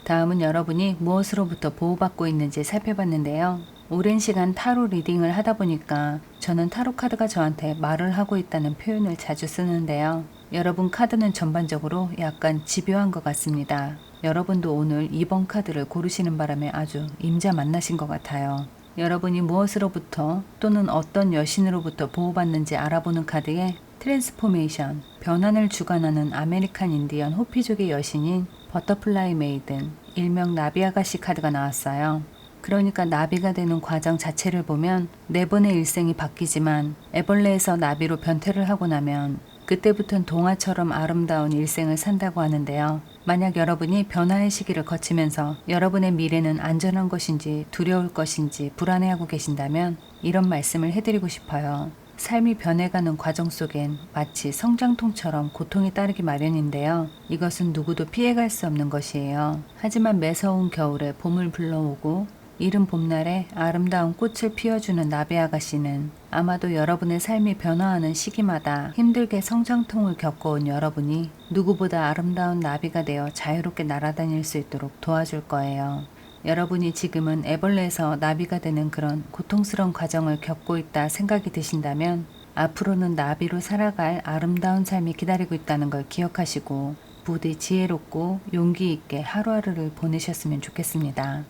다음은 여러분이 무엇으로부터 보호받고 있는지 살펴봤는데요. 오랜 시간 타로 리딩을 하다 보니까 저는 타로 카드가 저한테 말을 하고 있다는 표현을 자주 쓰는데요. 여러분 카드는 전반적으로 약간 집요한 것 같습니다. 여러분도 오늘 2번 카드를 고르시는 바람에 아주 임자 만나신 것 같아요. 여러분이 무엇으로부터 또는 어떤 여신으로부터 보호받는지 알아보는 카드에 트랜스포메이션, 변환을 주관하는 아메리칸 인디언 호피족의 여신인 버터플라이 메이든, 일명 나비 아가씨 카드가 나왔어요. 그러니까 나비가 되는 과정 자체를 보면 4번의 일생이 바뀌지만 애벌레에서 나비로 변태를 하고 나면 그때부터는 동화처럼 아름다운 일생을 산다고 하는데요. 만약 여러분이 변화의 시기를 거치면서 여러분의 미래는 안전한 것인지 두려울 것인지 불안해하고 계신다면 이런 말씀을 해드리고 싶어요. 삶이 변해가는 과정 속엔 마치 성장통처럼 고통이 따르기 마련인데요. 이것은 누구도 피해갈 수 없는 것이에요. 하지만 매서운 겨울에 봄을 불러오고 이른 봄날에 아름다운 꽃을 피워주는 나비 아가씨는 아마도 여러분의 삶이 변화하는 시기마다 힘들게 성장통을 겪어온 여러분이 누구보다 아름다운 나비가 되어 자유롭게 날아다닐 수 있도록 도와줄 거예요. 여러분이 지금은 애벌레에서 나비가 되는 그런 고통스러운 과정을 겪고 있다 생각이 드신다면 앞으로는 나비로 살아갈 아름다운 삶이 기다리고 있다는 걸 기억하시고 부디 지혜롭고 용기 있게 하루하루를 보내셨으면 좋겠습니다.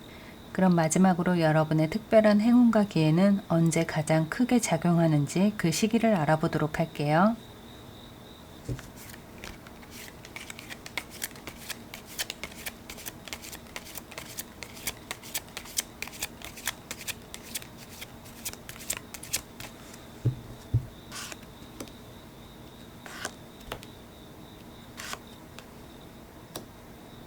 그럼 마지막으로 여러분의 특별한 행운과 기회는 언제 가장 크게 작용하는지 그 시기를 알아보도록 할게요.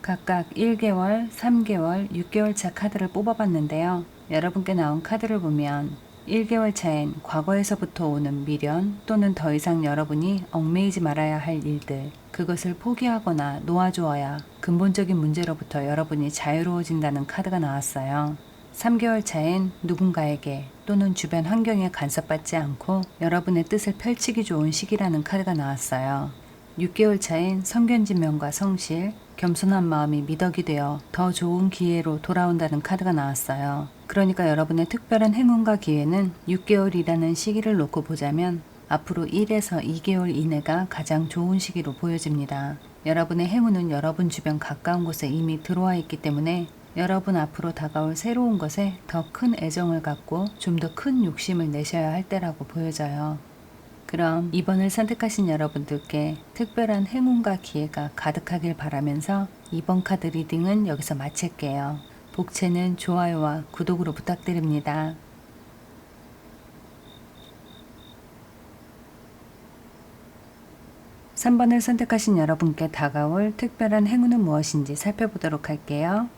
각각 1개월, 3개월, 6개월 차 카드를 뽑아봤는데요. 여러분께 나온 카드를 보면 1개월 차엔 과거에서부터 오는 미련 또는 더 이상 여러분이 얽매이지 말아야 할 일들, 그것을 포기하거나 놓아주어야 근본적인 문제로부터 여러분이 자유로워진다는 카드가 나왔어요. 3개월 차엔 누군가에게 또는 주변 환경에 간섭받지 않고 여러분의 뜻을 펼치기 좋은 시기라는 카드가 나왔어요. 6개월 차엔 성견지명과 성실, 겸손한 마음이 미덕이 되어 더 좋은 기회로 돌아온다는 카드가 나왔어요. 그러니까 여러분의 특별한 행운과 기회는 6개월이라는 시기를 놓고 보자면 앞으로 1에서 2개월 이내가 가장 좋은 시기로 보여집니다. 여러분의 행운은 여러분 주변 가까운 곳에 이미 들어와 있기 때문에 여러분 앞으로 다가올 새로운 것에 더 큰 애정을 갖고 좀 더 큰 욕심을 내셔야 할 때라고 보여져요. 그럼 2번을 선택하신 여러분들께 특별한 행운과 기회가 가득하길 바라면서 2번 카드 리딩은 여기서 마칠게요. 복채는 좋아요와 구독으로 부탁드립니다. 3번을 선택하신 여러분께 다가올 특별한 행운은 무엇인지 살펴보도록 할게요.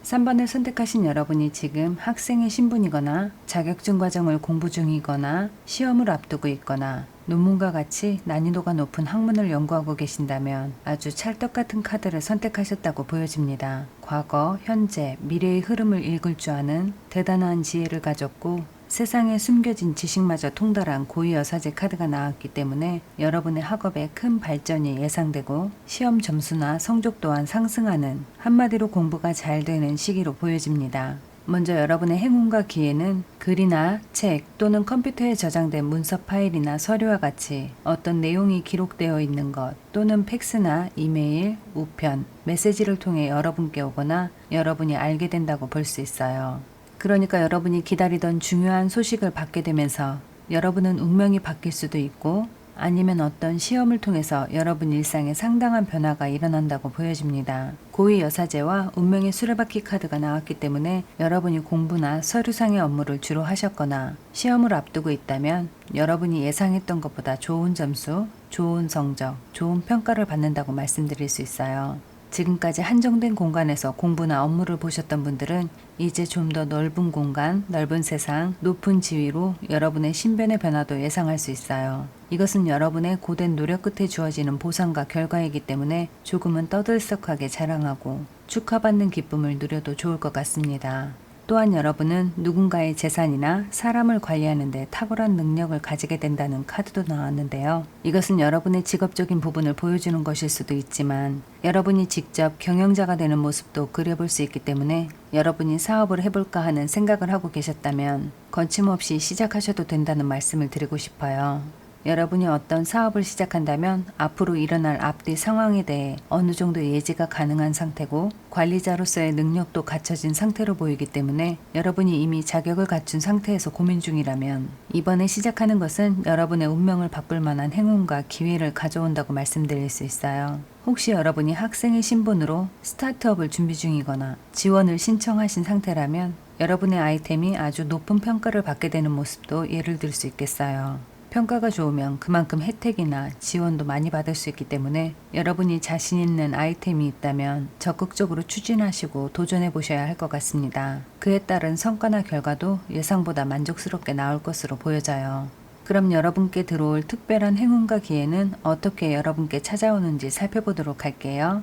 3번을 선택하신 여러분이 지금 학생의 신분이거나 자격증 과정을 공부 중이거나 시험을 앞두고 있거나 논문과 같이 난이도가 높은 학문을 연구하고 계신다면 아주 찰떡같은 카드를 선택하셨다고 보여집니다. 과거, 현재, 미래의 흐름을 읽을 줄 아는 대단한 지혜를 가졌고 세상에 숨겨진 지식마저 통달한 고위여사제 카드가 나왔기 때문에 여러분의 학업에 큰 발전이 예상되고 시험 점수나 성적 또한 상승하는, 한마디로 공부가 잘 되는 시기로 보여집니다. 먼저 여러분의 행운과 기회는 글이나 책 또는 컴퓨터에 저장된 문서 파일이나 서류와 같이 어떤 내용이 기록되어 있는 것 또는 팩스나 이메일, 우편, 메시지를 통해 여러분께 오거나 여러분이 알게 된다고 볼 수 있어요. 그러니까 여러분이 기다리던 중요한 소식을 받게 되면서 여러분은 운명이 바뀔 수도 있고 아니면 어떤 시험을 통해서 여러분 일상에 상당한 변화가 일어난다고 보여집니다. 고위 여사제와 운명의 수레바퀴 카드가 나왔기 때문에 여러분이 공부나 서류상의 업무를 주로 하셨거나 시험을 앞두고 있다면 여러분이 예상했던 것보다 좋은 점수, 좋은 성적, 좋은 평가를 받는다고 말씀드릴 수 있어요. 지금까지 한정된 공간에서 공부나 업무를 보셨던 분들은 이제 좀 더 넓은 공간, 넓은 세상, 높은 지위로 여러분의 신변의 변화도 예상할 수 있어요. 이것은 여러분의 고된 노력 끝에 주어지는 보상과 결과이기 때문에 조금은 떠들썩하게 자랑하고 축하받는 기쁨을 누려도 좋을 것 같습니다. 또한 여러분은 누군가의 재산이나 사람을 관리하는 데 탁월한 능력을 가지게 된다는 카드도 나왔는데요. 이것은 여러분의 직업적인 부분을 보여주는 것일 수도 있지만 여러분이 직접 경영자가 되는 모습도 그려볼 수 있기 때문에 여러분이 사업을 해볼까 하는 생각을 하고 계셨다면 거침없이 시작하셔도 된다는 말씀을 드리고 싶어요. 여러분이 어떤 사업을 시작한다면 앞으로 일어날 앞뒤 상황에 대해 어느 정도 예지가 가능한 상태고 관리자로서의 능력도 갖춰진 상태로 보이기 때문에 여러분이 이미 자격을 갖춘 상태에서 고민 중이라면 이번에 시작하는 것은 여러분의 운명을 바꿀 만한 행운과 기회를 가져온다고 말씀드릴 수 있어요. 혹시 여러분이 학생의 신분으로 스타트업을 준비 중이거나 지원을 신청하신 상태라면 여러분의 아이템이 아주 높은 평가를 받게 되는 모습도 예를 들 수 있겠어요. 평가가 좋으면 그만큼 혜택이나 지원도 많이 받을 수 있기 때문에 여러분이 자신 있는 아이템이 있다면 적극적으로 추진하시고 도전해 보셔야 할 것 같습니다. 그에 따른 성과나 결과도 예상보다 만족스럽게 나올 것으로 보여져요. 그럼 여러분께 들어올 특별한 행운과 기회는 어떻게 여러분께 찾아오는지 살펴보도록 할게요.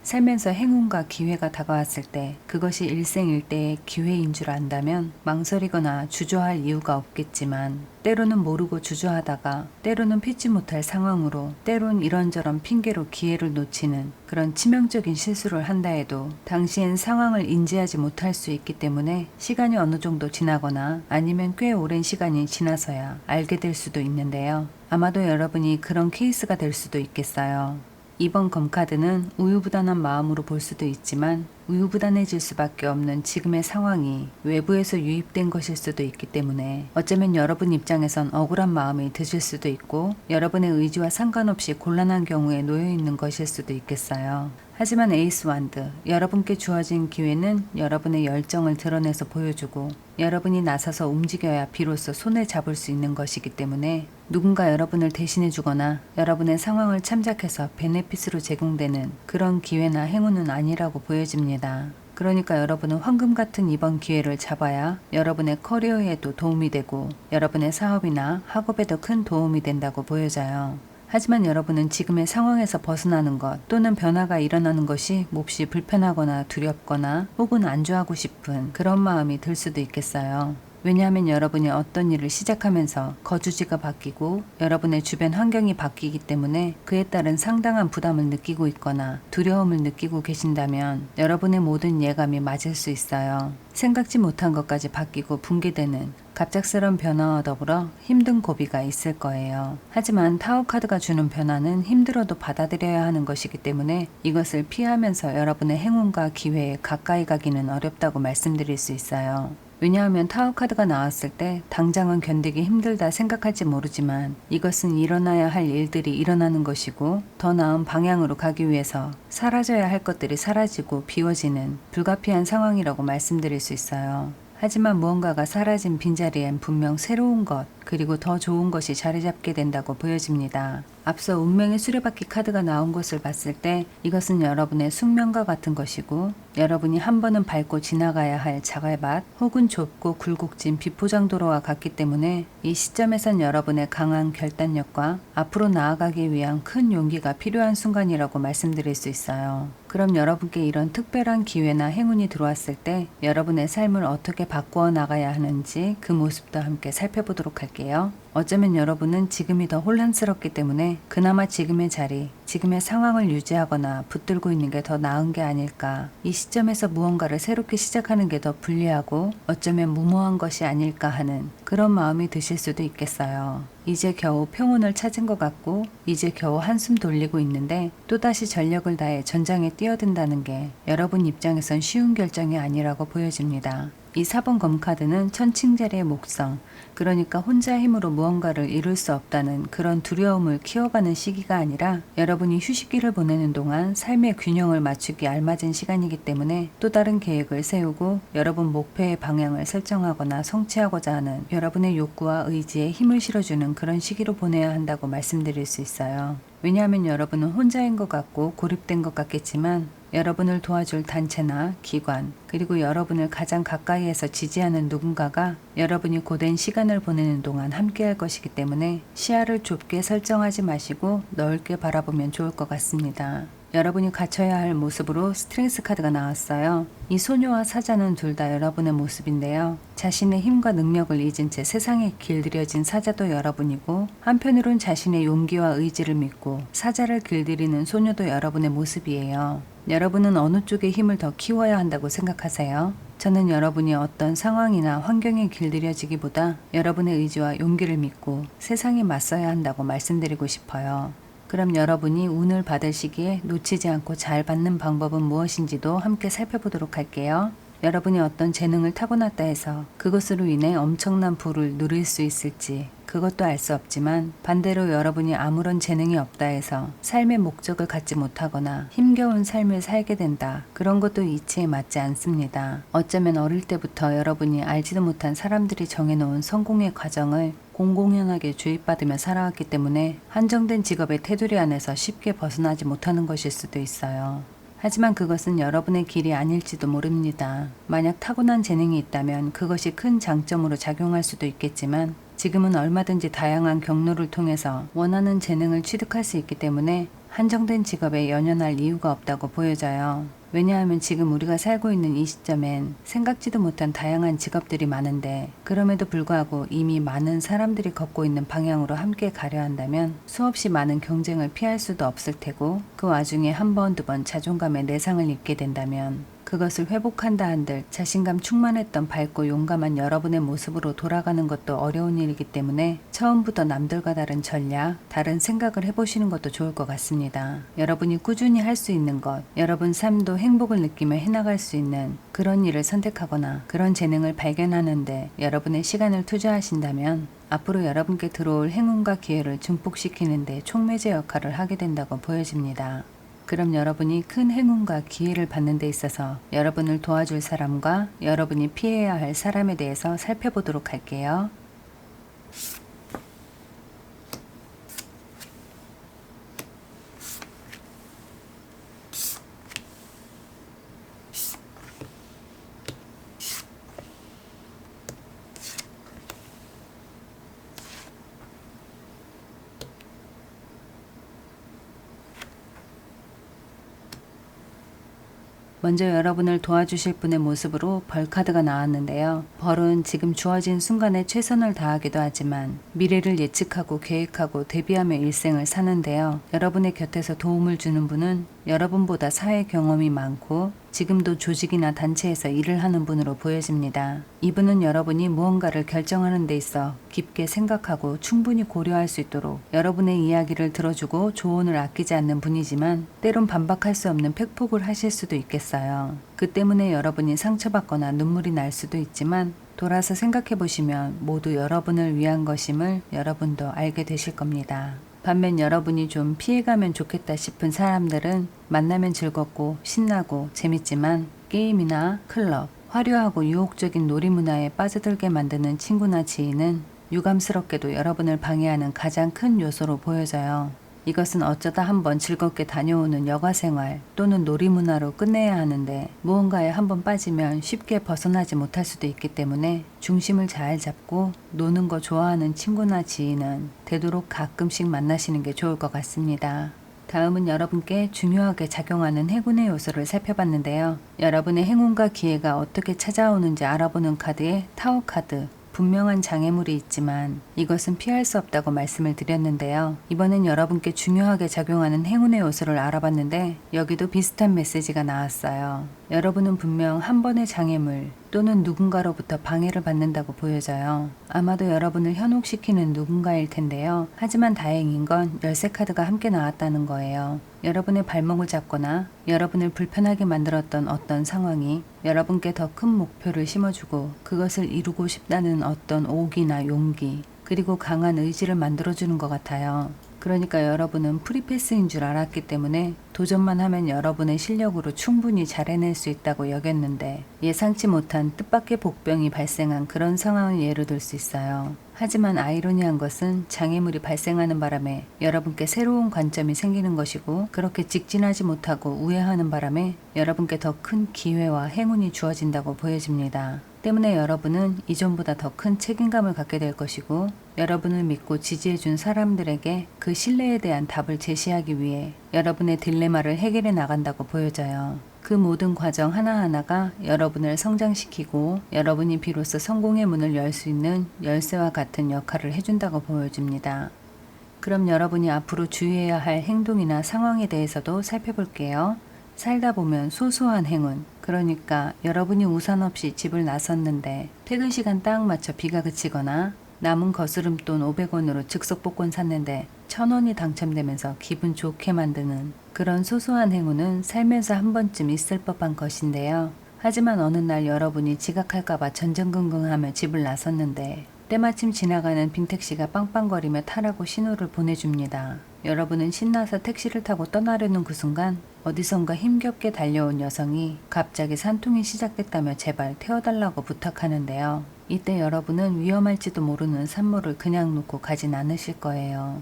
살면서 행운과 기회가 다가왔을 때 그것이 일생일대의 기회인 줄 안다면 망설이거나 주저할 이유가 없겠지만 때로는 모르고 주저하다가 때로는 피치 못할 상황으로 때론 이런저런 핑계로 기회를 놓치는 그런 치명적인 실수를 한다 해도 당시엔 상황을 인지하지 못할 수 있기 때문에 시간이 어느 정도 지나거나 아니면 꽤 오랜 시간이 지나서야 알게 될 수도 있는데요. 아마도 여러분이 그런 케이스가 될 수도 있겠어요. 이번 검카드는 우유부단한 마음으로 볼 수도 있지만 우유부단해질 수밖에 없는 지금의 상황이 외부에서 유입된 것일 수도 있기 때문에 어쩌면 여러분 입장에선 억울한 마음이 드실 수도 있고 여러분의 의지와 상관없이 곤란한 경우에 놓여 있는 것일 수도 있겠어요. 하지만 에이스 완드, 여러분께 주어진 기회는 여러분의 열정을 드러내서 보여주고 여러분이 나서서 움직여야 비로소 손에 잡을 수 있는 것이기 때문에 누군가 여러분을 대신해 주거나 여러분의 상황을 참작해서 베네핏으로 제공되는 그런 기회나 행운은 아니라고 보여집니다. 그러니까 여러분은 황금 같은 이번 기회를 잡아야 여러분의 커리어에도 도움이 되고 여러분의 사업이나 학업에도 큰 도움이 된다고 보여져요. 하지만 여러분은 지금의 상황에서 벗어나는 것 또는 변화가 일어나는 것이 몹시 불편하거나 두렵거나 혹은 안주하고 싶은 그런 마음이 들 수도 있겠어요. 왜냐하면 여러분이 어떤 일을 시작하면서 거주지가 바뀌고 여러분의 주변 환경이 바뀌기 때문에 그에 따른 상당한 부담을 느끼고 있거나 두려움을 느끼고 계신다면 여러분의 모든 예감이 맞을 수 있어요. 생각지 못한 것까지 바뀌고 붕괴되는 갑작스런 변화와 더불어 힘든 고비가 있을 거예요. 하지만 타워 카드가 주는 변화는 힘들어도 받아들여야 하는 것이기 때문에 이것을 피하면서 여러분의 행운과 기회에 가까이 가기는 어렵다고 말씀드릴 수 있어요. 왜냐하면 타워 카드가 나왔을 때 당장은 견디기 힘들다 생각할지 모르지만 이것은 일어나야 할 일들이 일어나는 것이고 더 나은 방향으로 가기 위해서 사라져야 할 것들이 사라지고 비워지는 불가피한 상황이라고 말씀드릴 수 있어요. 하지만 무언가가 사라진 빈자리엔 분명 새로운 것 그리고 더 좋은 것이 자리 잡게 된다고 보여집니다. 앞서 운명의 수레바퀴 카드가 나온 것을 봤을 때 이것은 여러분의 숙명과 같은 것이고 여러분이 한 번은 밟고 지나가야 할 자갈밭 혹은 좁고 굴곡진 비포장도로와 같기 때문에 이 시점에선 여러분의 강한 결단력과 앞으로 나아가기 위한 큰 용기가 필요한 순간이라고 말씀드릴 수 있어요. 그럼 여러분께 이런 특별한 기회나 행운이 들어왔을 때 여러분의 삶을 어떻게 바꾸어 나가야 하는지 그 모습도 함께 살펴보도록 할게요. 어쩌면 여러분은 지금이 더 혼란스럽기 때문에 그나마 지금의 자리, 지금의 상황을 유지하거나 붙들고 있는 게 더 나은 게 아닐까. 이 시점에서 무언가를 새롭게 시작하는 게 더 불리하고 어쩌면 무모한 것이 아닐까 하는 그런 마음이 드실 수도 있겠어요. 이제 겨우 평온을 찾은 것 같고 이제 겨우 한숨 돌리고 있는데 또다시 전력을 다해 전장에 뛰어든다는 게 여러분 입장에선 쉬운 결정이 아니라고 보여집니다. 이 4번 검카드는 천칭자리의 목성, 그러니까 혼자 힘으로 무언가를 이룰 수 없다는 그런 두려움을 키워가는 시기가 아니라 여러분이 휴식기를 보내는 동안 삶의 균형을 맞추기 알맞은 시간이기 때문에 또 다른 계획을 세우고 여러분 목표의 방향을 설정하거나 성취하고자 하는 여러분의 욕구와 의지에 힘을 실어주는 그런 시기로 보내야 한다고 말씀드릴 수 있어요. 왜냐하면 여러분은 혼자인 것 같고 고립된 것 같겠지만 여러분을 도와줄 단체나 기관 그리고 여러분을 가장 가까이에서 지지하는 누군가가 여러분이 고된 시간을 보내는 동안 함께할 것이기 때문에 시야를 좁게 설정하지 마시고 넓게 바라보면 좋을 것 같습니다. 여러분이 갖춰야 할 모습으로 스트렝스 카드가 나왔어요. 이 소녀와 사자는 둘 다 여러분의 모습인데요. 자신의 힘과 능력을 잊은 채 세상에 길들여진 사자도 여러분이고 한편으론 자신의 용기와 의지를 믿고 사자를 길들이는 소녀도 여러분의 모습이에요. 여러분은 어느 쪽의 힘을 더 키워야 한다고 생각하세요? 저는 여러분이 어떤 상황이나 환경에 길들여지기보다 여러분의 의지와 용기를 믿고 세상에 맞서야 한다고 말씀드리고 싶어요. 그럼 여러분이 운을 받을 시기에 놓치지 않고 잘 받는 방법은 무엇인지도 함께 살펴보도록 할게요. 여러분이 어떤 재능을 타고났다 해서 그것으로 인해 엄청난 부를 누릴 수 있을지 그것도 알 수 없지만 반대로 여러분이 아무런 재능이 없다 해서 삶의 목적을 갖지 못하거나 힘겨운 삶을 살게 된다. 그런 것도 이치에 맞지 않습니다. 어쩌면 어릴 때부터 여러분이 알지도 못한 사람들이 정해놓은 성공의 과정을 공공연하게 주입받으며 살아왔기 때문에 한정된 직업의 테두리 안에서 쉽게 벗어나지 못하는 것일 수도 있어요. 하지만 그것은 여러분의 길이 아닐지도 모릅니다. 만약 타고난 재능이 있다면 그것이 큰 장점으로 작용할 수도 있겠지만 지금은 얼마든지 다양한 경로를 통해서 원하는 재능을 취득할 수 있기 때문에 한정된 직업에 연연할 이유가 없다고 보여져요. 왜냐하면 지금 우리가 살고 있는 이 시점엔 생각지도 못한 다양한 직업들이 많은데 그럼에도 불구하고 이미 많은 사람들이 걷고 있는 방향으로 함께 가려 한다면 수없이 많은 경쟁을 피할 수도 없을 테고 그 와중에 한 번, 두 번 자존감에 내상을 입게 된다면 그것을 회복한다 한들 자신감 충만했던 밝고 용감한 여러분의 모습으로 돌아가는 것도 어려운 일이기 때문에 처음부터 남들과 다른 전략, 다른 생각을 해보시는 것도 좋을 것 같습니다. 여러분이 꾸준히 할 수 있는 것, 여러분 삶도 행복을 느끼며 해나갈 수 있는 그런 일을 선택하거나 그런 재능을 발견하는데 여러분의 시간을 투자하신다면 앞으로 여러분께 들어올 행운과 기회를 증폭시키는 데 촉매제 역할을 하게 된다고 보여집니다. 그럼 여러분이 큰 행운과 기회를 받는 데 있어서 여러분을 도와줄 사람과 여러분이 피해야 할 사람에 대해서 살펴보도록 할게요. 먼저 여러분을 도와주실 분의 모습으로 벌 카드가 나왔는데요. 벌은 지금 주어진 순간에 최선을 다하기도 하지만 미래를 예측하고 계획하고 대비하며 일생을 사는데요. 여러분의 곁에서 도움을 주는 분은 여러분보다 사회 경험이 많고 지금도 조직이나 단체에서 일을 하는 분으로 보여집니다. 이분은 여러분이 무언가를 결정하는 데 있어 깊게 생각하고 충분히 고려할 수 있도록 여러분의 이야기를 들어주고 조언을 아끼지 않는 분이지만 때론 반박할 수 없는 팩폭을 하실 수도 있겠어요. 그 때문에 여러분이 상처받거나 눈물이 날 수도 있지만 돌아서 생각해 보시면 모두 여러분을 위한 것임을 여러분도 알게 되실 겁니다. 반면 여러분이 좀 피해가면 좋겠다 싶은 사람들은 만나면 즐겁고 신나고 재밌지만 게임이나 클럽, 화려하고 유혹적인 놀이문화에 빠져들게 만드는 친구나 지인은 유감스럽게도 여러분을 방해하는 가장 큰 요소로 보여져요. 이것은 어쩌다 한번 즐겁게 다녀오는 여가생활 또는 놀이문화로 끝내야 하는데 무언가에 한번 빠지면 쉽게 벗어나지 못할 수도 있기 때문에 중심을 잘 잡고 노는 거 좋아하는 친구나 지인은 되도록 가끔씩 만나시는 게 좋을 것 같습니다. 다음은 여러분께 중요하게 작용하는 행운의 요소를 살펴봤는데요. 여러분의 행운과 기회가 어떻게 찾아오는지 알아보는 카드에 타워 카드, 분명한 장애물이 있지만 이것은 피할 수 없다고 말씀을 드렸는데요. 이번엔 여러분께 중요하게 작용하는 행운의 요소를 알아봤는데 여기도 비슷한 메시지가 나왔어요. 여러분은 분명 한 번의 장애물 또는 누군가로부터 방해를 받는다고 보여져요. 아마도 여러분을 현혹시키는 누군가일 텐데요. 하지만 다행인 건 열쇠 카드가 함께 나왔다는 거예요. 여러분의 발목을 잡거나 여러분을 불편하게 만들었던 어떤 상황이 여러분께 더 큰 목표를 심어주고 그것을 이루고 싶다는 어떤 오기나 용기 그리고 강한 의지를 만들어주는 것 같아요. 그러니까 여러분은 프리패스인 줄 알았기 때문에 도전만 하면 여러분의 실력으로 충분히 잘 해낼 수 있다고 여겼는데 예상치 못한 뜻밖의 복병이 발생한 그런 상황을 예로 들 수 있어요. 하지만 아이러니한 것은 장애물이 발생하는 바람에 여러분께 새로운 관점이 생기는 것이고 그렇게 직진하지 못하고 우회하는 바람에 여러분께 더 큰 기회와 행운이 주어진다고 보여집니다. 때문에 여러분은 이전보다 더 큰 책임감을 갖게 될 것이고 여러분을 믿고 지지해준 사람들에게 그 신뢰에 대한 답을 제시하기 위해 여러분의 딜레마를 해결해 나간다고 보여져요. 그 모든 과정 하나하나가 여러분을 성장시키고 여러분이 비로소 성공의 문을 열 수 있는 열쇠와 같은 역할을 해준다고 보여집니다. 그럼 여러분이 앞으로 주의해야 할 행동이나 상황에 대해서도 살펴볼게요. 살다 보면 소소한 행운, 그러니까 여러분이 우산 없이 집을 나섰는데 퇴근 시간 딱 맞춰 비가 그치거나 남은 거스름돈 500원으로 즉석 복권 샀는데 1000원이 당첨되면서 기분 좋게 만드는 그런 소소한 행운은 살면서 한 번쯤 있을 법한 것인데요. 하지만 어느 날 여러분이 지각할까봐 전전긍긍하며 집을 나섰는데 때마침 지나가는 빙택시가 빵빵거리며 타라고 신호를 보내줍니다. 여러분은 신나서 택시를 타고 떠나려는 그 순간 어디선가 힘겹게 달려온 여성이 갑자기 산통이 시작됐다며 제발 태워달라고 부탁하는데요. 이때 여러분은 위험할지도 모르는 산모를 그냥 놓고 가진 않으실 거예요.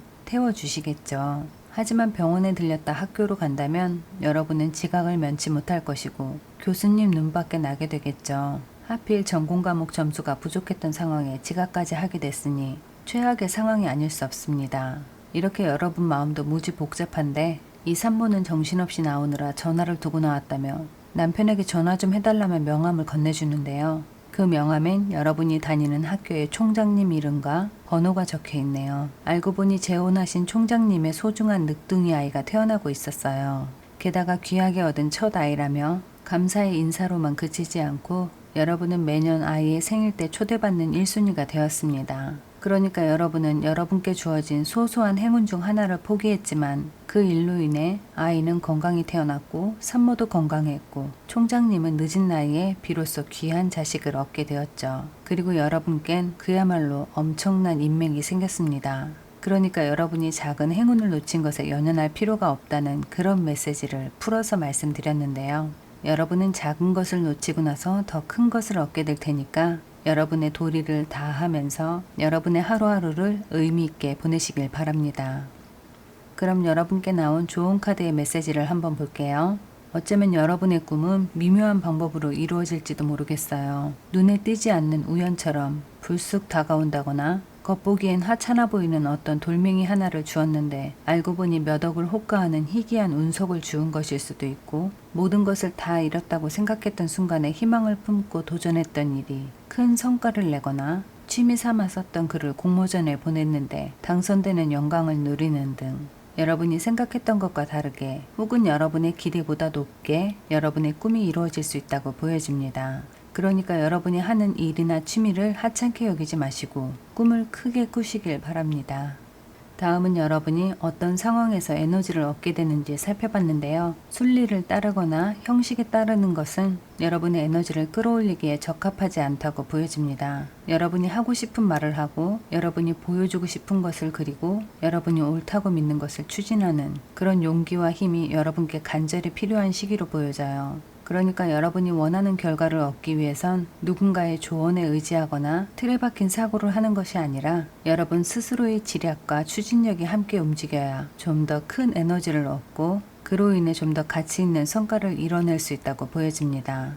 태워주시겠죠. 하지만 병원에 들렸다 학교로 간다면 여러분은 지각을 면치 못할 것이고 교수님 눈밖에 나게 되겠죠. 하필 전공 과목 점수가 부족했던 상황에 지각까지 하게 됐으니 최악의 상황이 아닐 수 없습니다. 이렇게 여러분 마음도 무지 복잡한데 이 산모는 정신없이 나오느라 전화를 두고 나왔다며 남편에게 전화 좀 해달라며 명함을 건네주는데요. 그 명함엔 여러분이 다니는 학교의 총장님 이름과 번호가 적혀 있네요. 알고 보니 재혼하신 총장님의 소중한 늑둥이 아이가 태어나고 있었어요. 게다가 귀하게 얻은 첫 아이라며 감사의 인사로만 그치지 않고 여러분은 매년 아이의 생일 때 초대받는 1순위가 되었습니다. 그러니까 여러분은 여러분께 주어진 소소한 행운 중 하나를 포기했지만 그 일로 인해 아이는 건강히 태어났고 산모도 건강했고 총장님은 늦은 나이에 비로소 귀한 자식을 얻게 되었죠. 그리고 여러분껜 그야말로 엄청난 인맥이 생겼습니다. 그러니까 여러분이 작은 행운을 놓친 것에 연연할 필요가 없다는 그런 메시지를 풀어서 말씀드렸는데요. 여러분은 작은 것을 놓치고 나서 더 큰 것을 얻게 될 테니까 여러분의 도리를 다하면서 여러분의 하루하루를 의미 있게 보내시길 바랍니다. 그럼 여러분께 나온 좋은 카드의 메시지를 한번 볼게요. 어쩌면 여러분의 꿈은 미묘한 방법으로 이루어질지도 모르겠어요. 눈에 띄지 않는 우연처럼 불쑥 다가온다거나 겉보기엔 하찮아 보이는 어떤 돌멩이 하나를 주었는데 알고 보니 몇 억을 호가하는 희귀한 운석을 주운 것일 수도 있고 모든 것을 다 잃었다고 생각했던 순간에 희망을 품고 도전했던 일이 큰 성과를 내거나 취미 삼아 썼던 글을 공모전에 보냈는데 당선되는 영광을 누리는 등 여러분이 생각했던 것과 다르게 혹은 여러분의 기대보다 높게 여러분의 꿈이 이루어질 수 있다고 보여집니다. 그러니까 여러분이 하는 일이나 취미를 하찮게 여기지 마시고 꿈을 크게 꾸시길 바랍니다. 다음은 여러분이 어떤 상황에서 에너지를 얻게 되는지 살펴봤는데요. 순리를 따르거나 형식에 따르는 것은 여러분의 에너지를 끌어올리기에 적합하지 않다고 보여집니다. 여러분이 하고 싶은 말을 하고 여러분이 보여주고 싶은 것을 그리고 여러분이 옳다고 믿는 것을 추진하는 그런 용기와 힘이 여러분께 간절히 필요한 시기로 보여져요. 그러니까 여러분이 원하는 결과를 얻기 위해선 누군가의 조언에 의지하거나 틀에 박힌 사고를 하는 것이 아니라 여러분 스스로의 지략과 추진력이 함께 움직여야 좀 더 큰 에너지를 얻고 그로 인해 좀 더 가치 있는 성과를 이뤄낼 수 있다고 보여집니다.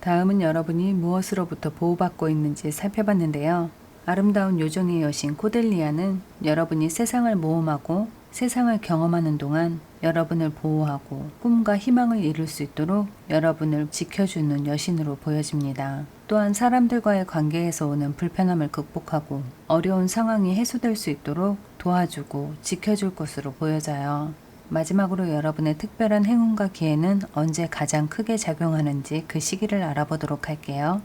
다음은 여러분이 무엇으로부터 보호받고 있는지 살펴봤는데요. 아름다운 요정의 여신 코델리아는 여러분이 세상을 모험하고 세상을 경험하는 동안 여러분을 보호하고 꿈과 희망을 이룰 수 있도록 여러분을 지켜주는 여신으로 보여집니다. 또한 사람들과의 관계에서 오는 불편함을 극복하고 어려운 상황이 해소될 수 있도록 도와주고 지켜줄 것으로 보여져요. 마지막으로 여러분의 특별한 행운과 기회는 언제 가장 크게 작용하는지 그 시기를 알아보도록 할게요.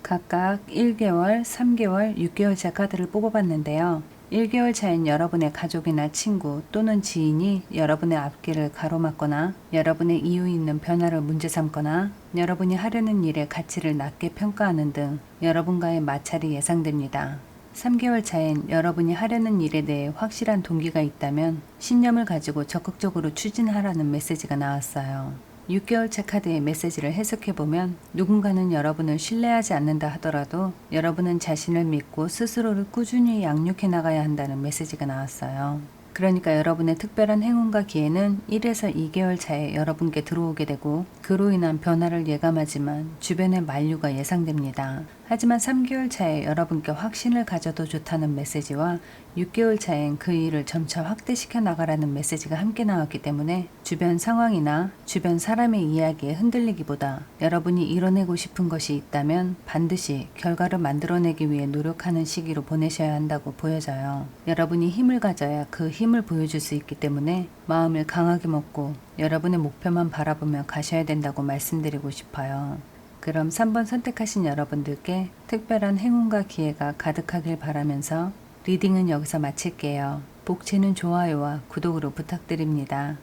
각각 1개월, 3개월, 6개월차 카드를 뽑아봤는데요. 1개월 차인 여러분의 가족이나 친구 또는 지인이 여러분의 앞길을 가로막거나 여러분의 이유 있는 변화를 문제 삼거나 여러분이 하려는 일의 가치를 낮게 평가하는 등 여러분과의 마찰이 예상됩니다. 3개월 차엔 여러분이 하려는 일에 대해 확실한 동기가 있다면 신념을 가지고 적극적으로 추진하라는 메시지가 나왔어요. 6개월차 카드의 메시지를 해석해보면 누군가는 여러분을 신뢰하지 않는다 하더라도 여러분은 자신을 믿고 스스로를 꾸준히 양육해 나가야 한다는 메시지가 나왔어요. 그러니까 여러분의 특별한 행운과 기회는 1에서 2개월 차에 여러분께 들어오게 되고 그로 인한 변화를 예감하지만 주변의 만류가 예상됩니다. 하지만 3개월 차에 여러분께 확신을 가져도 좋다는 메시지와 6개월 차엔 그 일을 점차 확대시켜 나가라는 메시지가 함께 나왔기 때문에 주변 상황이나 주변 사람의 이야기에 흔들리기보다 여러분이 이뤄내고 싶은 것이 있다면 반드시 결과를 만들어내기 위해 노력하는 시기로 보내셔야 한다고 보여져요. 여러분이 힘을 가져야 그 힘을 보여줄 수 있기 때문에 마음을 강하게 먹고 여러분의 목표만 바라보며 가셔야 된다고 말씀드리고 싶어요. 그럼 3번 선택하신 여러분들께 특별한 행운과 기회가 가득하길 바라면서 리딩은 여기서 마칠게요. 복채는 좋아요와 구독으로 부탁드립니다.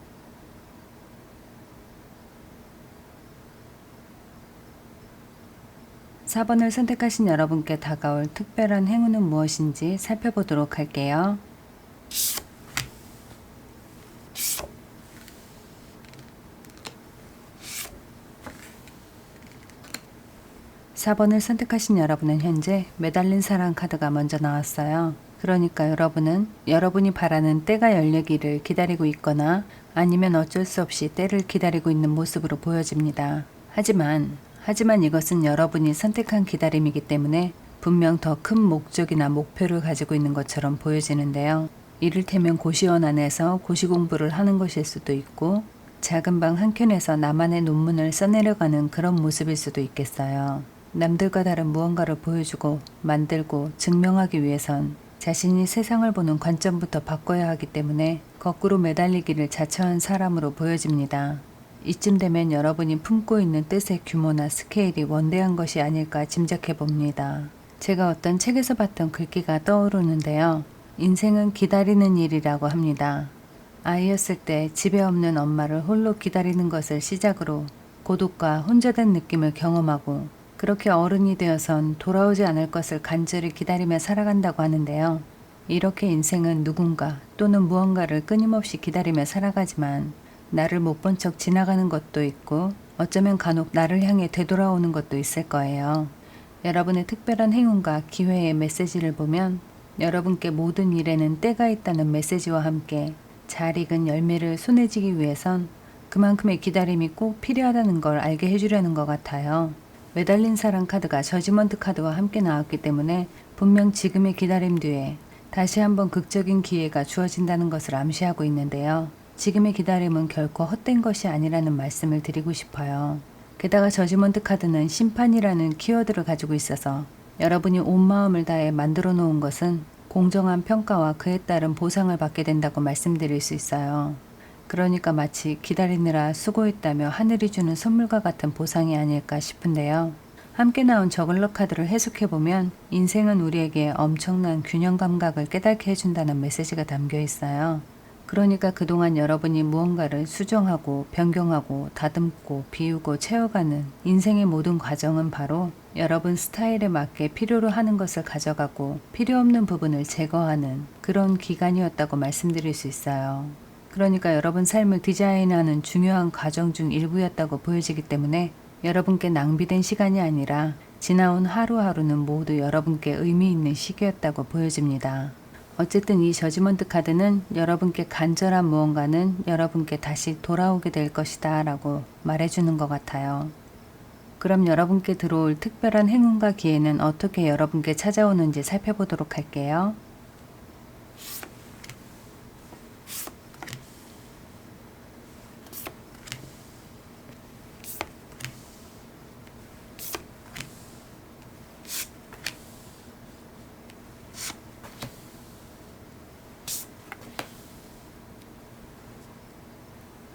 4번을 선택하신 여러분께 다가올 특별한 행운은 무엇인지 살펴보도록 할게요. 4번을 선택하신 여러분은 현재 매달린 사랑 카드가 먼저 나왔어요. 그러니까 여러분은 여러분이 바라는 때가 열리기를 기다리고 있거나 아니면 어쩔 수 없이 때를 기다리고 있는 모습으로 보여집니다. 하지만 이것은 여러분이 선택한 기다림이기 때문에 분명 더 큰 목적이나 목표를 가지고 있는 것처럼 보여지는데요. 이를테면 고시원 안에서 고시 공부를 하는 것일 수도 있고 작은 방 한켠에서 나만의 논문을 써내려가는 그런 모습일 수도 있겠어요. 남들과 다른 무언가를 보여주고 만들고 증명하기 위해선 자신이 세상을 보는 관점부터 바꿔야 하기 때문에 거꾸로 매달리기를 자처한 사람으로 보여집니다. 이쯤 되면 여러분이 품고 있는 뜻의 규모나 스케일이 원대한 것이 아닐까 짐작해 봅니다. 제가 어떤 책에서 봤던 글귀가 떠오르는데요. 인생은 기다리는 일이라고 합니다. 아이였을 때 집에 없는 엄마를 홀로 기다리는 것을 시작으로 고독과 혼자된 느낌을 경험하고 그렇게 어른이 되어선 돌아오지 않을 것을 간절히 기다리며 살아간다고 하는데요. 이렇게 인생은 누군가 또는 무언가를 끊임없이 기다리며 살아가지만 나를 못 본 척 지나가는 것도 있고 어쩌면 간혹 나를 향해 되돌아오는 것도 있을 거예요. 여러분의 특별한 행운과 기회의 메시지를 보면 여러분께 모든 일에는 때가 있다는 메시지와 함께 잘 익은 열매를 손에 쥐기 위해선 그만큼의 기다림이 꼭 필요하다는 걸 알게 해주려는 것 같아요. 매달린 사랑 카드가 저지먼트 카드와 함께 나왔기 때문에 분명 지금의 기다림 뒤에 다시 한번 극적인 기회가 주어진다는 것을 암시하고 있는데요. 지금의 기다림은 결코 헛된 것이 아니라는 말씀을 드리고 싶어요. 게다가 저지먼트 카드는 심판이라는 키워드를 가지고 있어서 여러분이 온 마음을 다해 만들어 놓은 것은 공정한 평가와 그에 따른 보상을 받게 된다고 말씀드릴 수 있어요. 그러니까 마치 기다리느라 수고했다며 하늘이 주는 선물과 같은 보상이 아닐까 싶은데요. 함께 나온 저글러 카드를 해석해보면 인생은 우리에게 엄청난 균형 감각을 깨닫게 해준다는 메시지가 담겨 있어요. 그러니까 그동안 여러분이 무언가를 수정하고 변경하고 다듬고 비우고 채워가는 인생의 모든 과정은 바로 여러분 스타일에 맞게 필요로 하는 것을 가져가고 필요 없는 부분을 제거하는 그런 기간이었다고 말씀드릴 수 있어요. 그러니까 여러분 삶을 디자인하는 중요한 과정 중 일부였다고 보여지기 때문에 여러분께 낭비된 시간이 아니라 지나온 하루하루는 모두 여러분께 의미 있는 시기였다고 보여집니다. 어쨌든 이 저지먼트 카드는 여러분께 간절한 무언가는 여러분께 다시 돌아오게 될 것이다 라고 말해주는 것 같아요. 그럼 여러분께 들어올 특별한 행운과 기회는 어떻게 여러분께 찾아오는지 살펴보도록 할게요.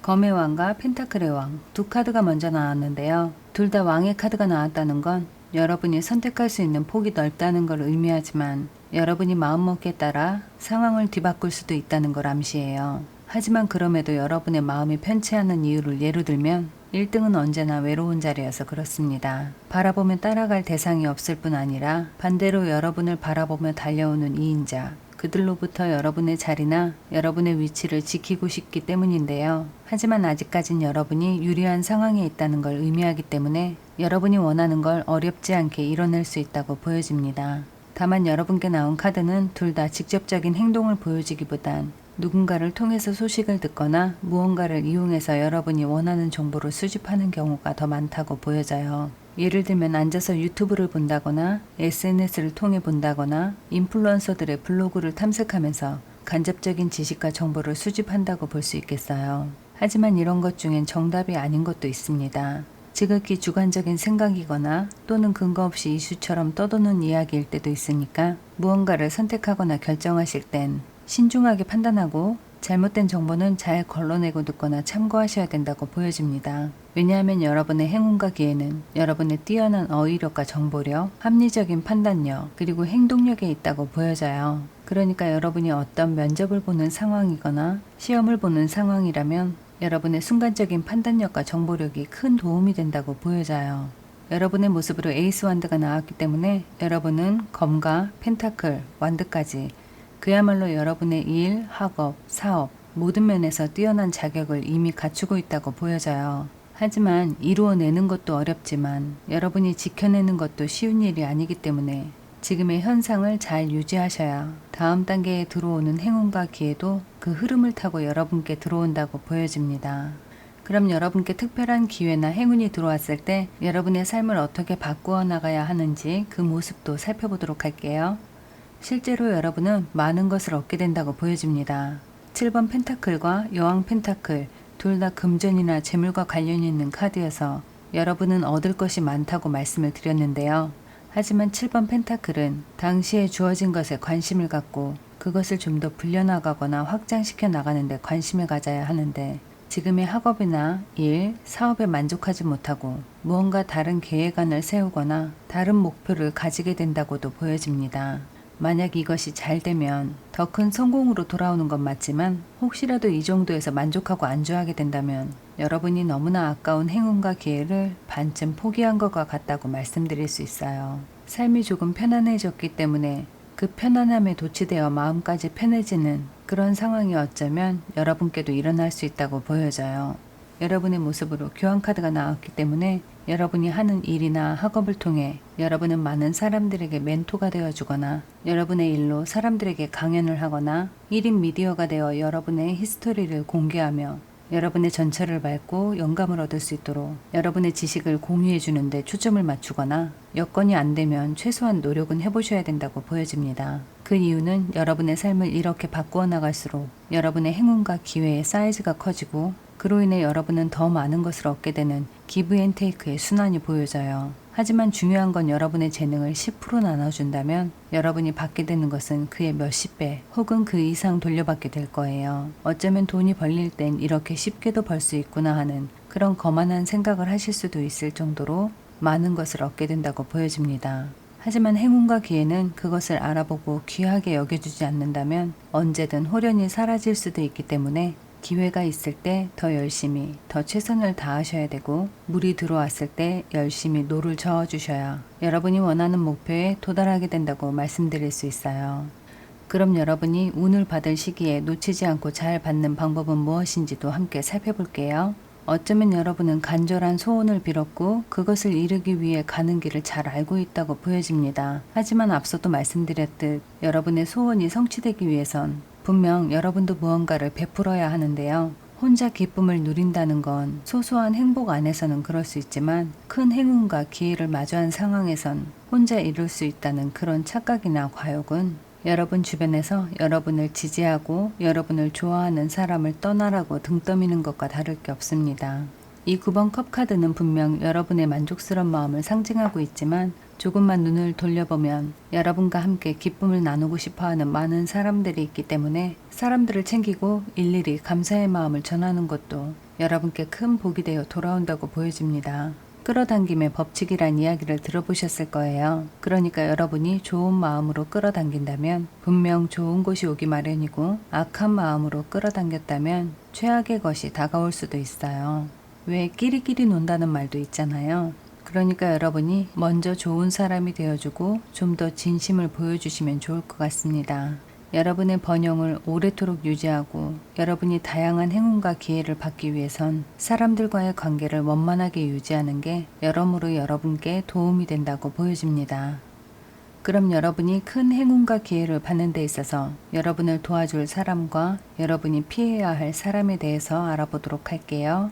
검의 왕과 펜타클의 왕 두 카드가 먼저 나왔는데요. 둘 다 왕의 카드가 나왔다는 건 여러분이 선택할 수 있는 폭이 넓다는 걸 의미하지만 여러분이 마음먹기에 따라 상황을 뒤바꿀 수도 있다는 걸 암시해요. 하지만 그럼에도 여러분의 마음이 편치 않은 이유를 예로 들면 1등은 언제나 외로운 자리여서 그렇습니다. 바라보면 따라갈 대상이 없을 뿐 아니라 반대로 여러분을 바라보며 달려오는 2인자 그들로부터 여러분의 자리나 여러분의 위치를 지키고 싶기 때문인데요. 하지만 아직까진 여러분이 유리한 상황에 있다는 걸 의미하기 때문에 여러분이 원하는 걸 어렵지 않게 이뤄낼 수 있다고 보여집니다. 다만 여러분께 나온 카드는 둘 다 직접적인 행동을 보여주기보단 누군가를 통해서 소식을 듣거나 무언가를 이용해서 여러분이 원하는 정보를 수집하는 경우가 더 많다고 보여져요. 예를 들면 앉아서 유튜브를 본다거나 SNS를 통해 본다거나 인플루언서들의 블로그를 탐색하면서 간접적인 지식과 정보를 수집한다고 볼 수 있겠어요. 하지만 이런 것 중엔 정답이 아닌 것도 있습니다. 지극히 주관적인 생각이거나 또는 근거 없이 이슈처럼 떠도는 이야기일 때도 있으니까 무언가를 선택하거나 결정하실 땐 신중하게 판단하고 잘못된 정보는 잘 걸러내고 듣거나 참고하셔야 된다고 보여집니다. 왜냐하면 여러분의 행운과 기회는 여러분의 뛰어난 어휘력과 정보력, 합리적인 판단력, 그리고 행동력에 있다고 보여져요. 그러니까 여러분이 어떤 면접을 보는 상황이거나 시험을 보는 상황이라면 여러분의 순간적인 판단력과 정보력이 큰 도움이 된다고 보여져요. 여러분의 모습으로 에이스 완드가 나왔기 때문에 여러분은 검과 펜타클, 완드까지 그야말로 여러분의 일, 학업, 사업 모든 면에서 뛰어난 자격을 이미 갖추고 있다고 보여져요. 하지만 이루어내는 것도 어렵지만 여러분이 지켜내는 것도 쉬운 일이 아니기 때문에 지금의 현상을 잘 유지하셔야 다음 단계에 들어오는 행운과 기회도 그 흐름을 타고 여러분께 들어온다고 보여집니다. 그럼 여러분께 특별한 기회나 행운이 들어왔을 때 여러분의 삶을 어떻게 바꾸어 나가야 하는지 그 모습도 살펴보도록 할게요. 실제로 여러분은 많은 것을 얻게 된다고 보여집니다. 7번 펜타클과 여왕 펜타클 둘 다 금전이나 재물과 관련이 있는 카드여서 여러분은 얻을 것이 많다고 말씀을 드렸는데요. 하지만 7번 펜타클은 당시에 주어진 것에 관심을 갖고 그것을 좀 더 불려나가거나 확장시켜 나가는 데 관심을 가져야 하는데 지금의 학업이나 일, 사업에 만족하지 못하고 무언가 다른 계획안을 세우거나 다른 목표를 가지게 된다고도 보여집니다. 만약 이것이 잘 되면 더 큰 성공으로 돌아오는 건 맞지만 혹시라도 이 정도에서 만족하고 안주하게 된다면 여러분이 너무나 아까운 행운과 기회를 반쯤 포기한 것과 같다고 말씀드릴 수 있어요. 삶이 조금 편안해졌기 때문에 그 편안함에 도취되어 마음까지 편해지는 그런 상황이 어쩌면 여러분께도 일어날 수 있다고 보여져요. 여러분의 모습으로 교환카드가 나왔기 때문에 여러분이 하는 일이나 학업을 통해 여러분은 많은 사람들에게 멘토가 되어주거나 여러분의 일로 사람들에게 강연을 하거나 1인 미디어가 되어 여러분의 히스토리를 공개하며 여러분의 전철을 밟고 영감을 얻을 수 있도록 여러분의 지식을 공유해 주는데 초점을 맞추거나 여건이 안 되면 최소한 노력은 해보셔야 된다고 보여집니다. 그 이유는 여러분의 삶을 이렇게 바꾸어 나갈수록 여러분의 행운과 기회의 사이즈가 커지고 그로 인해 여러분은 더 많은 것을 얻게 되는 기브 앤 테이크의 순환이 보여져요. 하지만 중요한 건 여러분의 재능을 10% 나눠준다면 여러분이 받게 되는 것은 그의 몇십 배 혹은 그 이상 돌려받게 될 거예요. 어쩌면 돈이 벌릴 땐 이렇게 쉽게도 벌 수 있구나 하는 그런 거만한 생각을 하실 수도 있을 정도로 많은 것을 얻게 된다고 보여집니다. 하지만 행운과 기회는 그것을 알아보고 귀하게 여겨주지 않는다면 언제든 홀연히 사라질 수도 있기 때문에 기회가 있을 때 더 열심히, 더 최선을 다하셔야 되고 물이 들어왔을 때 열심히 노를 저어주셔야 여러분이 원하는 목표에 도달하게 된다고 말씀드릴 수 있어요. 그럼 여러분이 운을 받을 시기에 놓치지 않고 잘 받는 방법은 무엇인지도 함께 살펴볼게요. 어쩌면 여러분은 간절한 소원을 빌었고 그것을 이루기 위해 가는 길을 잘 알고 있다고 보여집니다. 하지만 앞서도 말씀드렸듯 여러분의 소원이 성취되기 위해선 분명 여러분도 무언가를 베풀어야 하는데요. 혼자 기쁨을 누린다는 건 소소한 행복 안에서는 그럴 수 있지만 큰 행운과 기회를 마주한 상황에선 혼자 이룰 수 있다는 그런 착각이나 과욕은 여러분 주변에서 여러분을 지지하고 여러분을 좋아하는 사람을 떠나라고 등 떠미는 것과 다를 게 없습니다. 이 9번 컵 카드는 분명 여러분의 만족스러운 마음을 상징하고 있지만 조금만 눈을 돌려보면 여러분과 함께 기쁨을 나누고 싶어하는 많은 사람들이 있기 때문에 사람들을 챙기고 일일이 감사의 마음을 전하는 것도 여러분께 큰 복이 되어 돌아온다고 보여집니다. 끌어당김의 법칙이란 이야기를 들어보셨을 거예요. 그러니까 여러분이 좋은 마음으로 끌어당긴다면 분명 좋은 것이 오기 마련이고 악한 마음으로 끌어당겼다면 최악의 것이 다가올 수도 있어요. 왜 끼리끼리 논다는 말도 있잖아요. 그러니까 여러분이 먼저 좋은 사람이 되어주고 좀 더 진심을 보여주시면 좋을 것 같습니다. 여러분의 번영을 오래도록 유지하고 여러분이 다양한 행운과 기회를 받기 위해선 사람들과의 관계를 원만하게 유지하는 게 여러모로 여러분께 도움이 된다고 보여집니다. 그럼 여러분이 큰 행운과 기회를 받는 데 있어서 여러분을 도와줄 사람과 여러분이 피해야 할 사람에 대해서 알아보도록 할게요.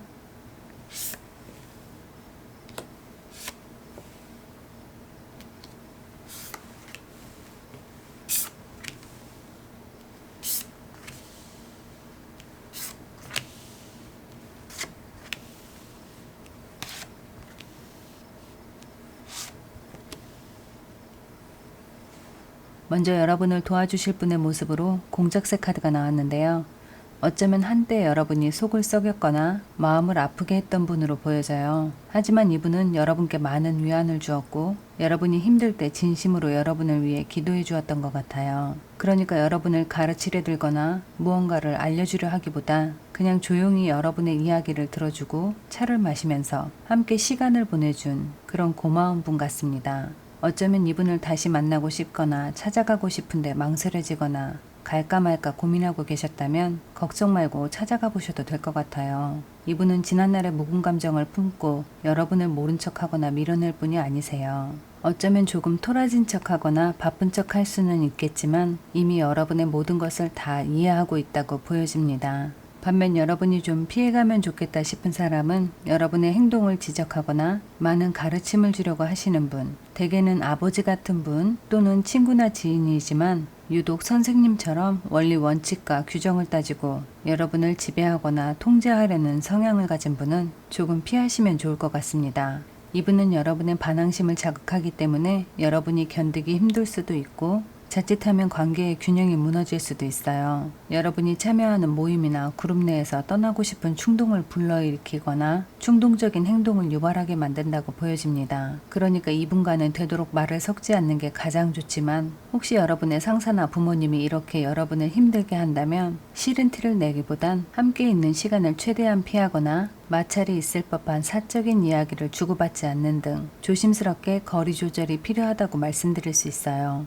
먼저 여러분을 도와주실 분의 모습으로 공작새 카드가 나왔는데요. 어쩌면 한때 여러분이 속을 썩였거나 마음을 아프게 했던 분으로 보여져요. 하지만 이분은 여러분께 많은 위안을 주었고 여러분이 힘들 때 진심으로 여러분을 위해 기도해 주었던 것 같아요. 그러니까 여러분을 가르치려 들거나 무언가를 알려주려 하기보다 그냥 조용히 여러분의 이야기를 들어주고 차를 마시면서 함께 시간을 보내준 그런 고마운 분 같습니다. 어쩌면 이분을 다시 만나고 싶거나 찾아가고 싶은데 망설여지거나 갈까 말까 고민하고 계셨다면 걱정 말고 찾아가 보셔도 될 것 같아요. 이분은 지난날의 묵은 감정을 품고 여러분을 모른 척하거나 밀어낼 분이 아니세요. 어쩌면 조금 토라진 척하거나 바쁜 척 할 수는 있겠지만 이미 여러분의 모든 것을 다 이해하고 있다고 보여집니다. 반면 여러분이 좀 피해가면 좋겠다 싶은 사람은 여러분의 행동을 지적하거나 많은 가르침을 주려고 하시는 분, 대개는 아버지 같은 분 또는 친구나 지인이지만 유독 선생님처럼 원리 원칙과 규정을 따지고 여러분을 지배하거나 통제하려는 성향을 가진 분은 조금 피하시면 좋을 것 같습니다. 이분은 여러분의 반항심을 자극하기 때문에 여러분이 견디기 힘들 수도 있고 자칫하면 관계의 균형이 무너질 수도 있어요. 여러분이 참여하는 모임이나 그룹 내에서 떠나고 싶은 충동을 불러일으키거나 충동적인 행동을 유발하게 만든다고 보여집니다. 그러니까 이분과는 되도록 말을 섞지 않는 게 가장 좋지만 혹시 여러분의 상사나 부모님이 이렇게 여러분을 힘들게 한다면 싫은 티를 내기보단 함께 있는 시간을 최대한 피하거나 마찰이 있을 법한 사적인 이야기를 주고받지 않는 등 조심스럽게 거리 조절이 필요하다고 말씀드릴 수 있어요.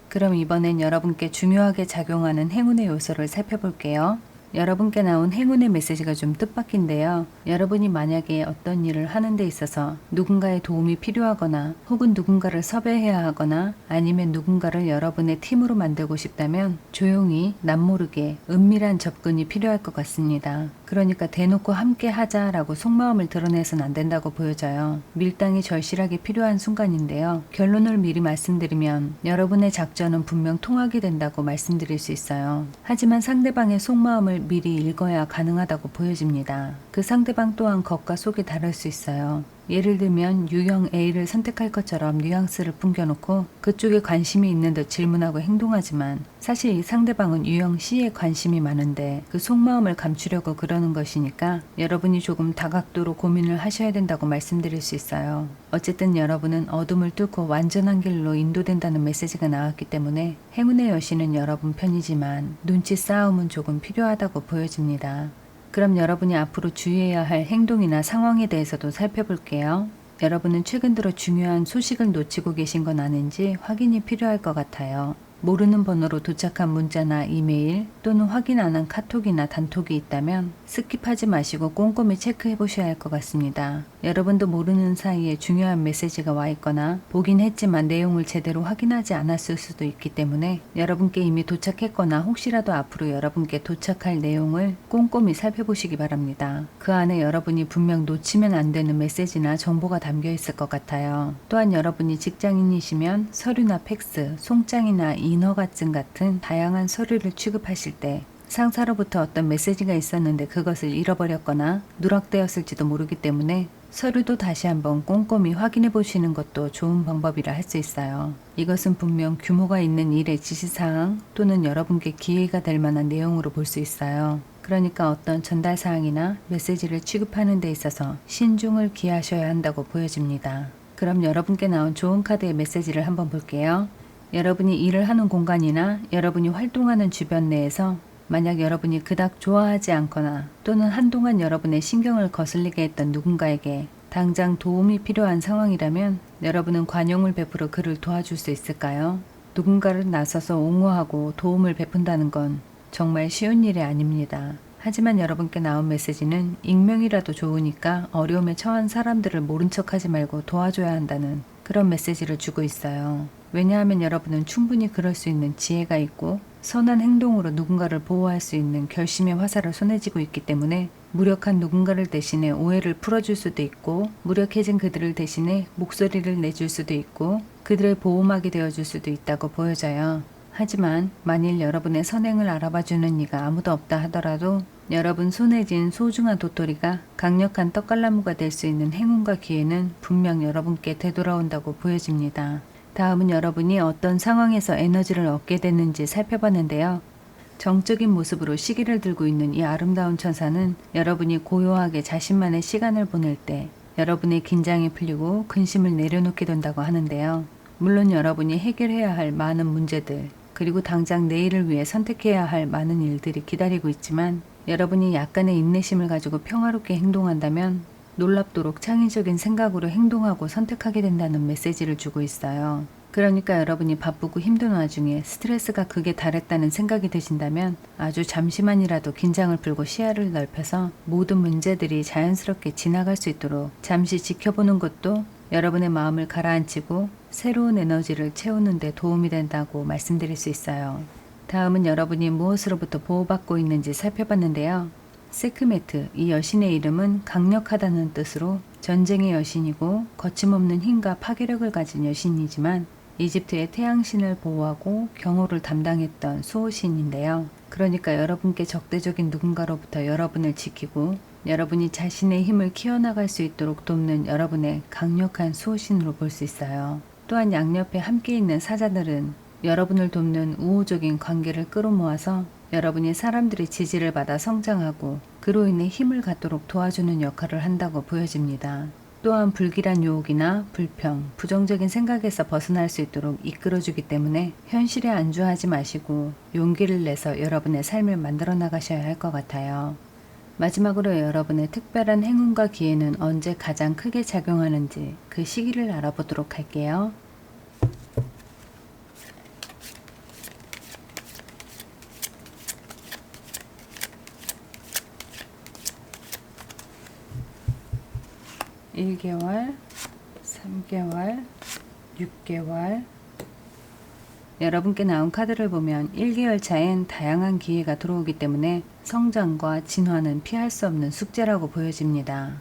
그럼 이번엔 여러분께 중요하게 작용하는 행운의 요소를 살펴볼게요. 여러분께 나온 행운의 메시지가 좀 뜻밖인데요. 여러분이 만약에 어떤 일을 하는 데 있어서 누군가의 도움이 필요하거나 혹은 누군가를 섭외해야 하거나 아니면 누군가를 여러분의 팀으로 만들고 싶다면 조용히 남모르게 은밀한 접근이 필요할 것 같습니다. 그러니까 대놓고 함께 하자라고 속마음을 드러내선 안 된다고 보여져요. 밀당이 절실하게 필요한 순간인데요. 결론을 미리 말씀드리면 여러분의 작전은 분명 통하게 된다고 말씀드릴 수 있어요. 하지만 상대방의 속마음을 미리 읽어야 가능하다고 보여집니다. 그 상대방 또한 겉과 속이 다를 수 있어요. 예를 들면 유형 A를 선택할 것처럼 뉘앙스를 풍겨놓고 그쪽에 관심이 있는 듯 질문하고 행동하지만 사실 이 상대방은 유형 C에 관심이 많은데 그 속마음을 감추려고 그러는 것이니까 여러분이 조금 다각도로 고민을 하셔야 된다고 말씀드릴 수 있어요. 어쨌든 여러분은 어둠을 뚫고 완전한 길로 인도된다는 메시지가 나왔기 때문에 행운의 여신은 여러분 편이지만 눈치 싸움은 조금 필요하다고 보여집니다. 그럼 여러분이 앞으로 주의해야 할 행동이나 상황에 대해서도 살펴볼게요. 여러분은 최근 들어 중요한 소식을 놓치고 계신 건 아닌지 확인이 필요할 것 같아요. 모르는 번호로 도착한 문자나 이메일 또는 확인 안 한 카톡이나 단톡이 있다면 스킵하지 마시고 꼼꼼히 체크해 보셔야 할 것 같습니다. 여러분도 모르는 사이에 중요한 메시지가 와 있거나 보긴 했지만 내용을 제대로 확인하지 않았을 수도 있기 때문에 여러분께 이미 도착했거나 혹시라도 앞으로 여러분께 도착할 내용을 꼼꼼히 살펴보시기 바랍니다. 그 안에 여러분이 분명 놓치면 안 되는 메시지나 정보가 담겨 있을 것 같아요. 또한 여러분이 직장인이시면 서류나 팩스, 송장이나 인허가증 같은 다양한 서류를 취급하실 때 상사로부터 어떤 메시지가 있었는데 그것을 잃어버렸거나 누락되었을지도 모르기 때문에 서류도 다시 한번 꼼꼼히 확인해 보시는 것도 좋은 방법이라 할 수 있어요. 이것은 분명 규모가 있는 일의 지시사항 또는 여러분께 기회가 될 만한 내용으로 볼 수 있어요. 그러니까 어떤 전달사항이나 메시지를 취급하는 데 있어서 신중을 기하셔야 한다고 보여집니다. 그럼 여러분께 나온 좋은 카드의 메시지를 한번 볼게요. 여러분이 일을 하는 공간이나 여러분이 활동하는 주변 내에서 만약 여러분이 그닥 좋아하지 않거나 또는 한동안 여러분의 신경을 거슬리게 했던 누군가에게 당장 도움이 필요한 상황이라면 여러분은 관용을 베풀어 그를 도와줄 수 있을까요? 누군가를 나서서 옹호하고 도움을 베푼다는 건 정말 쉬운 일이 아닙니다. 하지만 여러분께 나온 메시지는 익명이라도 좋으니까 어려움에 처한 사람들을 모른 척하지 말고 도와줘야 한다는 그런 메시지를 주고 있어요. 왜냐하면 여러분은 충분히 그럴 수 있는 지혜가 있고 선한 행동으로 누군가를 보호할 수 있는 결심의 화살을 손에 쥐고 있기 때문에 무력한 누군가를 대신해 오해를 풀어줄 수도 있고 무력해진 그들을 대신해 목소리를 내줄 수도 있고 그들의 보호막이 되어줄 수도 있다고 보여져요. 하지만 만일 여러분의 선행을 알아봐주는 이가 아무도 없다 하더라도 여러분 손에 쥔 소중한 도토리가 강력한 떡갈나무가 될 수 있는 행운과 기회는 분명 여러분께 되돌아온다고 보여집니다. 다음은 여러분이 어떤 상황에서 에너지를 얻게 됐는지 살펴봤는데요. 정적인 모습으로 시계를 들고 있는 이 아름다운 천사는 여러분이 고요하게 자신만의 시간을 보낼 때 여러분의 긴장이 풀리고 근심을 내려놓게 된다고 하는데요. 물론 여러분이 해결해야 할 많은 문제들 그리고 당장 내일을 위해 선택해야 할 많은 일들이 기다리고 있지만 여러분이 약간의 인내심을 가지고 평화롭게 행동한다면 놀랍도록 창의적인 생각으로 행동하고 선택하게 된다는 메시지를 주고 있어요. 그러니까 여러분이 바쁘고 힘든 와중에 스트레스가 극에 달했다는 생각이 드신다면 아주 잠시만이라도 긴장을 풀고 시야를 넓혀서 모든 문제들이 자연스럽게 지나갈 수 있도록 잠시 지켜보는 것도 여러분의 마음을 가라앉히고 새로운 에너지를 채우는 데 도움이 된다고 말씀드릴 수 있어요. 다음은 여러분이 무엇으로부터 보호받고 있는지 살펴봤는데요. 세크메트, 이 여신의 이름은 강력하다는 뜻으로 전쟁의 여신이고 거침없는 힘과 파괴력을 가진 여신이지만 이집트의 태양신을 보호하고 경호를 담당했던 수호신인데요. 그러니까 여러분께 적대적인 누군가로부터 여러분을 지키고 여러분이 자신의 힘을 키워나갈 수 있도록 돕는 여러분의 강력한 수호신으로 볼 수 있어요. 또한 양옆에 함께 있는 사자들은 여러분을 돕는 우호적인 관계를 끌어모아서 여러분이 사람들의 지지를 받아 성장하고 그로 인해 힘을 갖도록 도와주는 역할을 한다고 보여집니다. 또한 불길한 유혹이나 불평, 부정적인 생각에서 벗어날 수 있도록 이끌어주기 때문에 현실에 안주하지 마시고 용기를 내서 여러분의 삶을 만들어 나가셔야 할 것 같아요. 마지막으로 여러분의 특별한 행운과 기회는 언제 가장 크게 작용하는지 그 시기를 알아보도록 할게요. (1개월) (3개월) (6개월) 여러분께 나온 카드를 보면 1개월 차엔 다양한 기회가 들어오기 때문에 성장과 진화는 피할 수 없는 숙제라고 보여집니다.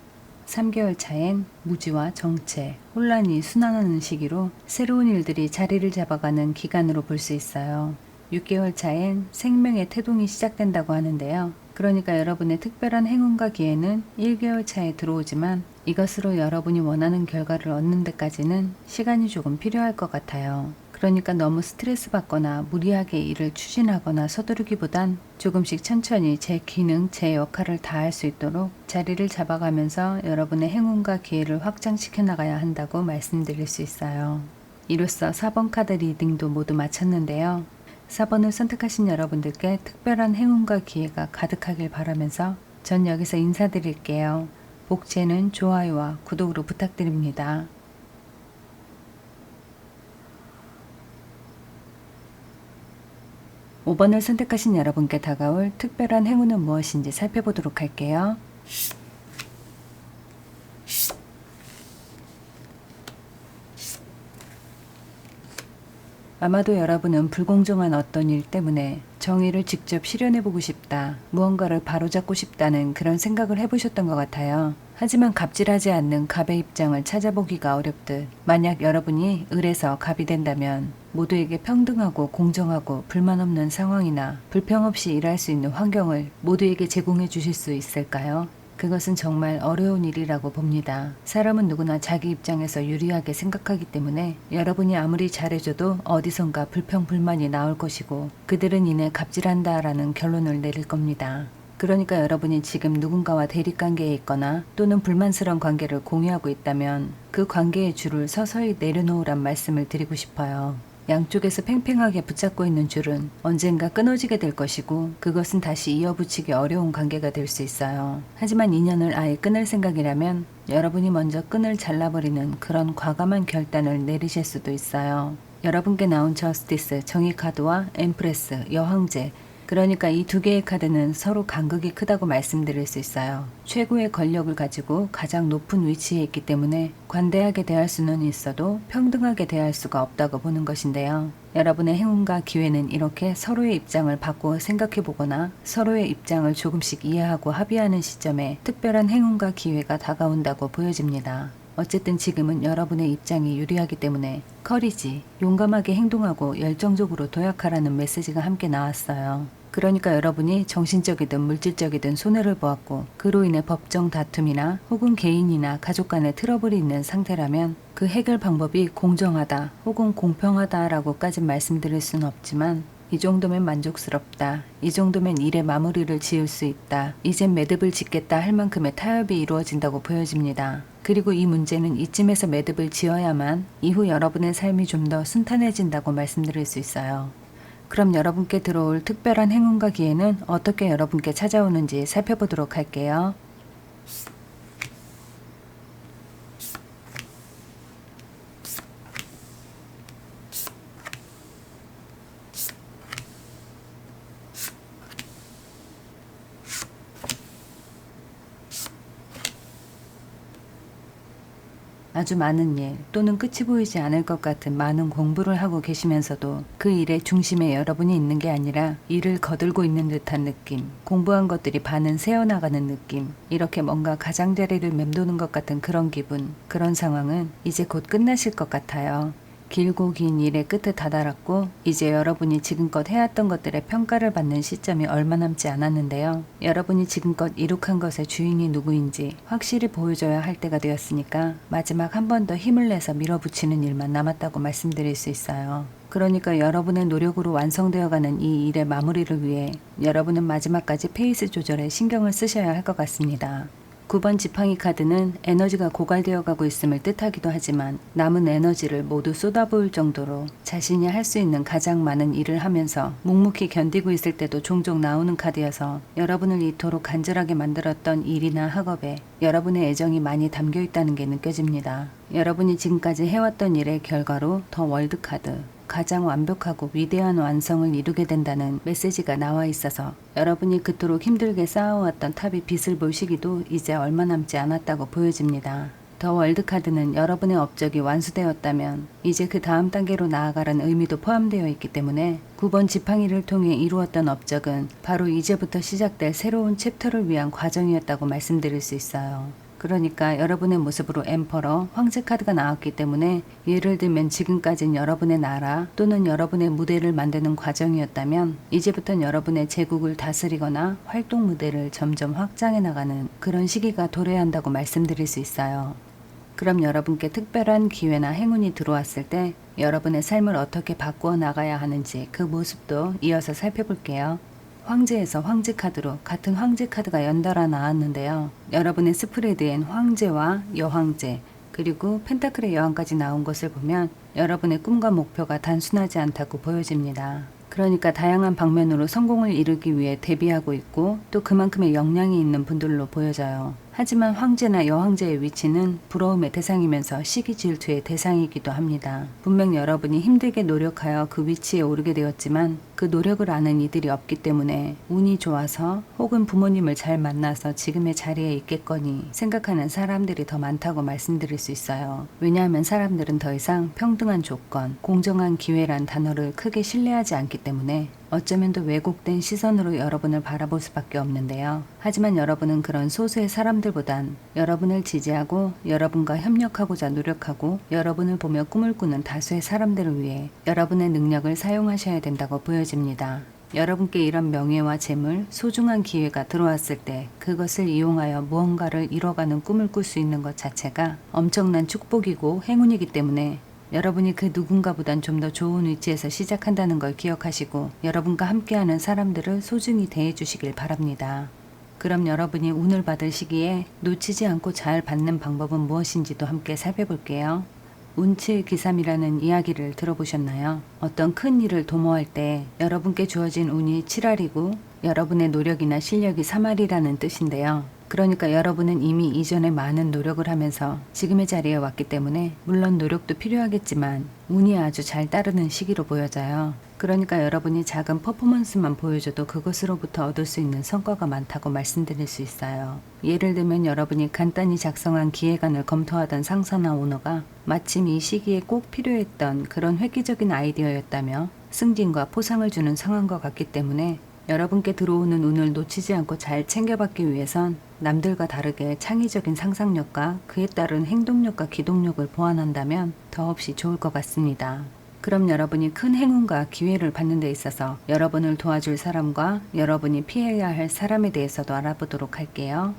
3개월 차엔 무지와 정체, 혼란이 순환하는 시기로 새로운 일들이 자리를 잡아가는 기간으로 볼 수 있어요. 6개월 차엔 생명의 태동이 시작된다고 하는데요. 그러니까 여러분의 특별한 행운과 기회는 1개월 차에 들어오지만 이것으로 여러분이 원하는 결과를 얻는 데까지는 시간이 조금 필요할 것 같아요. 그러니까 너무 스트레스 받거나 무리하게 일을 추진하거나 서두르기보단 조금씩 천천히 제 기능, 제 역할을 다할 수 있도록 자리를 잡아가면서 여러분의 행운과 기회를 확장시켜 나가야 한다고 말씀드릴 수 있어요. 이로써 4번 카드 리딩도 모두 마쳤는데요. 4번을 선택하신 여러분들께 특별한 행운과 기회가 가득하길 바라면서 전 여기서 인사드릴게요. 복제는 좋아요와 구독으로 부탁드립니다. 5번을 선택하신 여러분께 다가올 특별한 행운은 무엇인지 살펴보도록 할게요. 아마도 여러분은 불공정한 어떤 일 때문에 정의를 직접 실현해보고 싶다, 무언가를 바로잡고 싶다는 그런 생각을 해보셨던 것 같아요. 하지만 갑질하지 않는 갑의 입장을 찾아보기가 어렵듯 만약 여러분이 을에서 갑이 된다면 모두에게 평등하고 공정하고 불만 없는 상황이나 불평 없이 일할 수 있는 환경을 모두에게 제공해 주실 수 있을까요? 그것은 정말 어려운 일이라고 봅니다. 사람은 누구나 자기 입장에서 유리하게 생각하기 때문에 여러분이 아무리 잘해줘도 어디선가 불평 불만이 나올 것이고 그들은 이내 갑질한다라는 결론을 내릴 겁니다. 그러니까 여러분이 지금 누군가와 대립관계에 있거나 또는 불만스러운 관계를 공유하고 있다면 그 관계의 줄을 서서히 내려놓으란 말씀을 드리고 싶어요. 양쪽에서 팽팽하게 붙잡고 있는 줄은 언젠가 끊어지게 될 것이고 그것은 다시 이어붙이기 어려운 관계가 될 수 있어요. 하지만 인연을 아예 끊을 생각이라면 여러분이 먼저 끈을 잘라버리는 그런 과감한 결단을 내리실 수도 있어요. 여러분께 나온 저스티스, 정의 카드와 엠프레스, 여황제, 그러니까 이 두 개의 카드는 서로 간극이 크다고 말씀드릴 수 있어요. 최고의 권력을 가지고 가장 높은 위치에 있기 때문에 관대하게 대할 수는 있어도 평등하게 대할 수가 없다고 보는 것인데요. 여러분의 행운과 기회는 이렇게 서로의 입장을 바꾸어 생각해 보거나 서로의 입장을 조금씩 이해하고 합의하는 시점에 특별한 행운과 기회가 다가온다고 보여집니다. 어쨌든 지금은 여러분의 입장이 유리하기 때문에 커리지, 용감하게 행동하고 열정적으로 도약하라는 메시지가 함께 나왔어요. 그러니까 여러분이 정신적이든 물질적이든 손해를 보았고 그로 인해 법정 다툼이나 혹은 개인이나 가족 간의 트러블이 있는 상태라면 그 해결 방법이 공정하다 혹은 공평하다라고까지 말씀드릴 수는 없지만 이 정도면 만족스럽다, 이 정도면 일의 마무리를 지을 수 있다, 이젠 매듭을 짓겠다 할 만큼의 타협이 이루어진다고 보여집니다. 그리고 이 문제는 이쯤에서 매듭을 지어야만 이후 여러분의 삶이 좀 더 순탄해진다고 말씀드릴 수 있어요. 그럼 여러분께 들어올 특별한 행운과 기회는 어떻게 여러분께 찾아오는지 살펴보도록 할게요. 아주 많은 일 또는 끝이 보이지 않을 것 같은 많은 공부를 하고 계시면서도 그 일의 중심에 여러분이 있는 게 아니라 일을 거들고 있는 듯한 느낌, 공부한 것들이 반은 새어나가는 느낌, 이렇게 뭔가 가장자리를 맴도는 것 같은 그런 기분, 그런 상황은 이제 곧 끝나실 것 같아요. 길고 긴 일의 끝에 다다랐고 이제 여러분이 지금껏 해왔던 것들의 평가를 받는 시점이 얼마 남지 않았는데요. 여러분이 지금껏 이룩한 것의 주인이 누구인지 확실히 보여줘야 할 때가 되었으니까 마지막 한 번 더 힘을 내서 밀어붙이는 일만 남았다고 말씀드릴 수 있어요. 그러니까 여러분의 노력으로 완성되어가는 이 일의 마무리를 위해 여러분은 마지막까지 페이스 조절에 신경을 쓰셔야 할 것 같습니다. 9번 지팡이 카드는 에너지가 고갈되어 가고 있음을 뜻하기도 하지만 남은 에너지를 모두 쏟아부을 정도로 자신이 할 수 있는 가장 많은 일을 하면서 묵묵히 견디고 있을 때도 종종 나오는 카드여서 여러분을 이토록 간절하게 만들었던 일이나 학업에 여러분의 애정이 많이 담겨 있다는 게 느껴집니다. 여러분이 지금까지 해왔던 일의 결과로 더 월드카드, 가장 완벽하고 위대한 완성을 이루게 된다는 메시지가 나와 있어서 여러분이 그토록 힘들게 쌓아왔던 탑이 빛을 볼 시기도 이제 얼마 남지 않았다고 보여집니다. 더 월드카드는 여러분의 업적이 완수되었다면 이제 그 다음 단계로 나아가라는 의미도 포함되어 있기 때문에 9번 지팡이를 통해 이루었던 업적은 바로 이제부터 시작될 새로운 챕터를 위한 과정이었다고 말씀드릴 수 있어요. 그러니까 여러분의 모습으로 엠퍼러, 황제 카드가 나왔기 때문에 예를 들면 지금까진 여러분의 나라 또는 여러분의 무대를 만드는 과정이었다면 이제부터는 여러분의 제국을 다스리거나 활동 무대를 점점 확장해 나가는 그런 시기가 도래한다고 말씀드릴 수 있어요. 그럼 여러분께 특별한 기회나 행운이 들어왔을 때 여러분의 삶을 어떻게 바꾸어 나가야 하는지 그 모습도 이어서 살펴볼게요. 황제에서 황제 카드로 같은 황제 카드가 연달아 나왔는데요. 여러분의 스프레드엔 황제와 여황제 그리고 펜타클의 여왕까지 나온 것을 보면 여러분의 꿈과 목표가 단순하지 않다고 보여집니다. 그러니까 다양한 방면으로 성공을 이루기 위해 대비하고 있고 또 그만큼의 역량이 있는 분들로 보여져요. 하지만 황제나 여황제의 위치는 부러움의 대상이면서 시기 질투의 대상이기도 합니다. 분명 여러분이 힘들게 노력하여 그 위치에 오르게 되었지만 그 노력을 아는 이들이 없기 때문에 운이 좋아서 혹은 부모님을 잘 만나서 지금의 자리에 있겠거니 생각하는 사람들이 더 많다고 말씀드릴 수 있어요. 왜냐하면 사람들은 더 이상 평등한 조건, 공정한 기회란 단어를 크게 신뢰하지 않기 때문에 어쩌면 더 왜곡된 시선으로 여러분을 바라볼 수밖에 없는데요. 하지만 여러분은 그런 소수의 사람들보단 여러분을 지지하고 여러분과 협력하고자 노력하고 여러분을 보며 꿈을 꾸는 다수의 사람들을 위해 여러분의 능력을 사용하셔야 된다고 보여집니다. 여러분께 이런 명예와 재물, 소중한 기회가 들어왔을 때 그것을 이용하여 무언가를 이뤄가는 꿈을 꿀 수 있는 것 자체가 엄청난 축복이고 행운이기 때문에 여러분이 그 누군가보단 좀 더 좋은 위치에서 시작한다는 걸 기억하시고 여러분과 함께하는 사람들을 소중히 대해주시길 바랍니다. 그럼 여러분이 운을 받을 시기에 놓치지 않고 잘 받는 방법은 무엇인지도 함께 살펴볼게요. 운칠기삼이라는 이야기를 들어보셨나요? 어떤 큰 일을 도모할 때 여러분께 주어진 운이 7알이고 여러분의 노력이나 실력이 3알이라는 뜻인데요. 그러니까 여러분은 이미 이전에 많은 노력을 하면서 지금의 자리에 왔기 때문에 물론 노력도 필요하겠지만 운이 아주 잘 따르는 시기로 보여져요. 그러니까 여러분이 작은 퍼포먼스만 보여줘도 그것으로부터 얻을 수 있는 성과가 많다고 말씀드릴 수 있어요. 예를 들면 여러분이 간단히 작성한 기획안을 검토하던 상사나 오너가 마침 이 시기에 꼭 필요했던 그런 획기적인 아이디어였다며 승진과 포상을 주는 상황과 같기 때문에 여러분께 들어오는 운을 놓치지 않고 잘 챙겨받기 위해선 남들과 다르게 창의적인 상상력과 그에 따른 행동력과 기동력을 보완한다면 더없이 좋을 것 같습니다. 그럼 여러분이 큰 행운과 기회를 받는 데 있어서 여러분을 도와줄 사람과 여러분이 피해야 할 사람에 대해서도 알아보도록 할게요.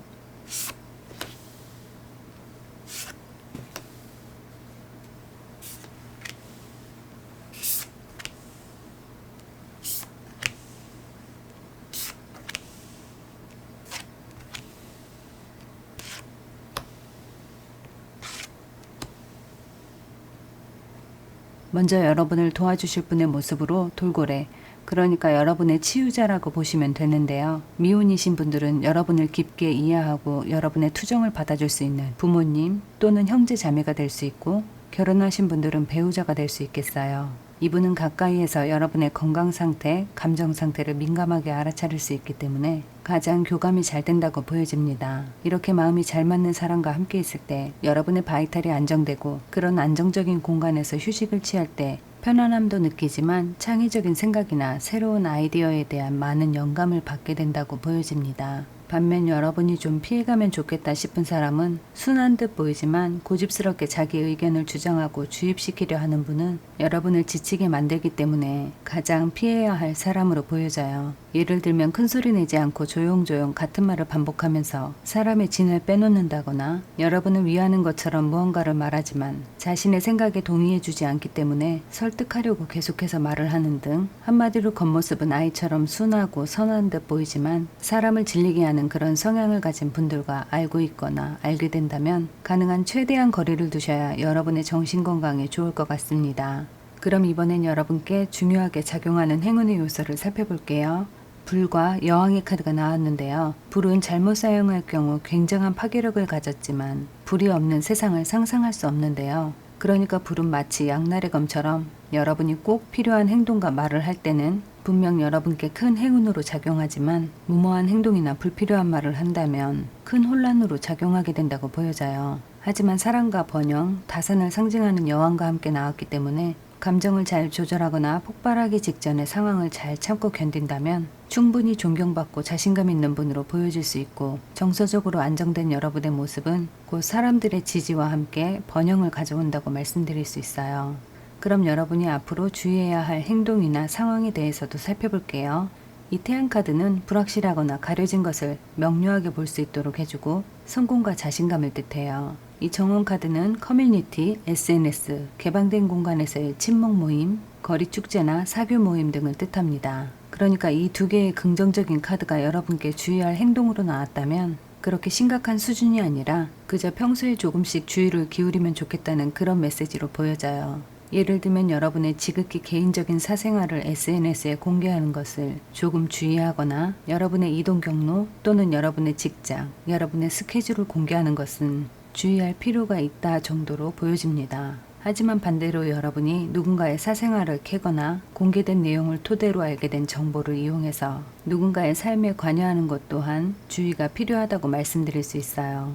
먼저 여러분을 도와주실 분의 모습으로 돌고래, 그러니까 여러분의 치유자라고 보시면 되는데요. 미혼이신 분들은 여러분을 깊게 이해하고 여러분의 투정을 받아줄 수 있는 부모님 또는 형제 자매가 될 수 있고 결혼하신 분들은 배우자가 될 수 있겠어요. 이분은 가까이에서 여러분의 건강 상태, 감정 상태를 민감하게 알아차릴 수 있기 때문에 가장 교감이 잘 된다고 보여집니다. 이렇게 마음이 잘 맞는 사람과 함께 있을 때 여러분의 바이탈이 안정되고 그런 안정적인 공간에서 휴식을 취할 때 편안함도 느끼지만 창의적인 생각이나 새로운 아이디어에 대한 많은 영감을 받게 된다고 보여집니다. 반면 여러분이 좀 피해가면 좋겠다 싶은 사람은 순한 듯 보이지만 고집스럽게 자기 의견을 주장하고 주입시키려 하는 분은 여러분을 지치게 만들기 때문에 가장 피해야 할 사람으로 보여져요. 예를 들면 큰 소리 내지 않고 조용조용 같은 말을 반복하면서 사람의 진을 빼놓는다거나 여러분을 위하는 것처럼 무언가를 말하지만 자신의 생각에 동의해주지 않기 때문에 설득하려고 계속해서 말을 하는 등 한마디로 겉모습은 아이처럼 순하고 선한 듯 보이지만 사람을 질리게 하는 그런 성향을 가진 분들과 알고 있거나 알게 된다면 가능한 최대한 거리를 두셔야 여러분의 정신건강에 좋을 것 같습니다. 그럼 이번엔 여러분께 중요하게 작용하는 행운의 요소를 살펴볼게요. 불과 여왕의 카드가 나왔는데요. 불은 잘못 사용할 경우 굉장한 파괴력을 가졌지만 불이 없는 세상을 상상할 수 없는데요. 그러니까 불은 마치 양날의 검처럼 여러분이 꼭 필요한 행동과 말을 할 때는 분명 여러분께 큰 행운으로 작용하지만 무모한 행동이나 불필요한 말을 한다면 큰 혼란으로 작용하게 된다고 보여져요. 하지만 사랑과 번영, 다산을 상징하는 여왕과 함께 나왔기 때문에 감정을 잘 조절하거나 폭발하기 직전에 상황을 잘 참고 견딘다면 충분히 존경받고 자신감 있는 분으로 보여질 수 있고 정서적으로 안정된 여러분의 모습은 곧 사람들의 지지와 함께 번영을 가져온다고 말씀드릴 수 있어요. 그럼 여러분이 앞으로 주의해야 할 행동이나 상황에 대해서도 살펴볼게요. 이 태양 카드는 불확실하거나 가려진 것을 명료하게 볼 수 있도록 해주고 성공과 자신감을 뜻해요. 이 정원 카드는 커뮤니티, SNS, 개방된 공간에서의 친목 모임, 거리 축제나 사교 모임 등을 뜻합니다. 그러니까 이 두 개의 긍정적인 카드가 여러분께 주의할 행동으로 나왔다면 그렇게 심각한 수준이 아니라 그저 평소에 조금씩 주의를 기울이면 좋겠다는 그런 메시지로 보여져요. 예를 들면 여러분의 지극히 개인적인 사생활을 SNS에 공개하는 것을 조금 주의하거나 여러분의 이동 경로 또는 여러분의 직장, 여러분의 스케줄을 공개하는 것은 주의할 필요가 있다 정도로 보여집니다. 하지만 반대로 여러분이 누군가의 사생활을 캐거나 공개된 내용을 토대로 알게 된 정보를 이용해서 누군가의 삶에 관여하는 것 또한 주의가 필요하다고 말씀드릴 수 있어요.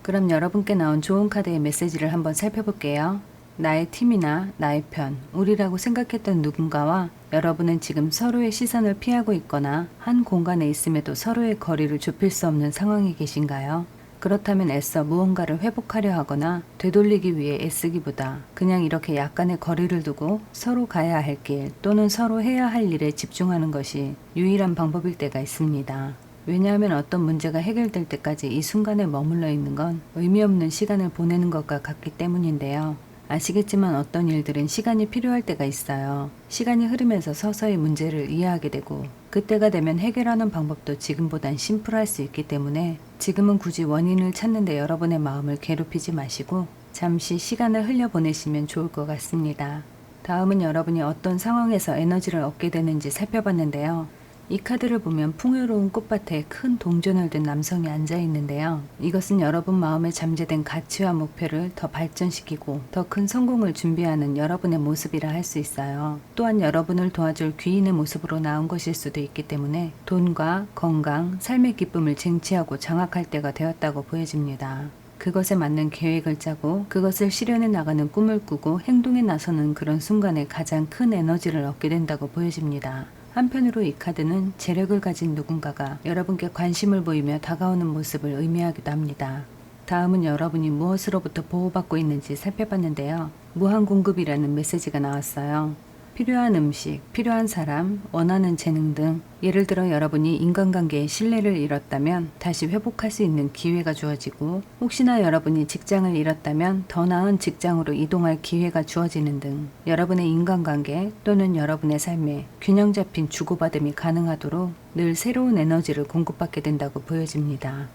그럼 여러분께 나온 좋은 카드의 메시지를 한번 살펴볼게요. 나의 팀이나 나의 편, 우리라고 생각했던 누군가와 여러분은 지금 서로의 시선을 피하고 있거나 한 공간에 있음에도 서로의 거리를 좁힐 수 없는 상황에 계신가요? 그렇다면 애써 무언가를 회복하려 하거나 되돌리기 위해 애쓰기보다 그냥 이렇게 약간의 거리를 두고 서로 가야 할 길 또는 서로 해야 할 일에 집중하는 것이 유일한 방법일 때가 있습니다. 왜냐하면 어떤 문제가 해결될 때까지 이 순간에 머물러 있는 건 의미 없는 시간을 보내는 것과 같기 때문인데요. 아시겠지만 어떤 일들은 시간이 필요할 때가 있어요. 시간이 흐르면서 서서히 문제를 이해하게 되고 그때가 되면 해결하는 방법도 지금보단 심플할 수 있기 때문에 지금은 굳이 원인을 찾는데 여러분의 마음을 괴롭히지 마시고 잠시 시간을 흘려보내시면 좋을 것 같습니다. 다음은 여러분이 어떤 상황에서 에너지를 얻게 되는지 살펴봤는데요. 이 카드를 보면 풍요로운 꽃밭에 큰 동전을 든 남성이 앉아 있는데요. 이것은 여러분 마음에 잠재된 가치와 목표를 더 발전시키고 더 큰 성공을 준비하는 여러분의 모습이라 할 수 있어요. 또한 여러분을 도와줄 귀인의 모습으로 나온 것일 수도 있기 때문에 돈과 건강, 삶의 기쁨을 쟁취하고 장악할 때가 되었다고 보여집니다. 그것에 맞는 계획을 짜고 그것을 실현해 나가는 꿈을 꾸고 행동에 나서는 그런 순간에 가장 큰 에너지를 얻게 된다고 보여집니다. 한편으로 이 카드는 재력을 가진 누군가가 여러분께 관심을 보이며 다가오는 모습을 의미하기도 합니다. 다음은 여러분이 무엇으로부터 보호받고 있는지 살펴봤는데요. 무한 공급이라는 메시지가 나왔어요. 필요한 음식, 필요한 사람, 원하는 재능 등 예를 들어 여러분이 인간관계의 신뢰를 잃었다면 다시 회복할 수 있는 기회가 주어지고 혹시나 여러분이 직장을 잃었다면 더 나은 직장으로 이동할 기회가 주어지는 등 여러분의 인간관계 또는 여러분의 삶에 균형 잡힌 주고받음이 가능하도록 늘 새로운 에너지를 공급받게 된다고 보여집니다.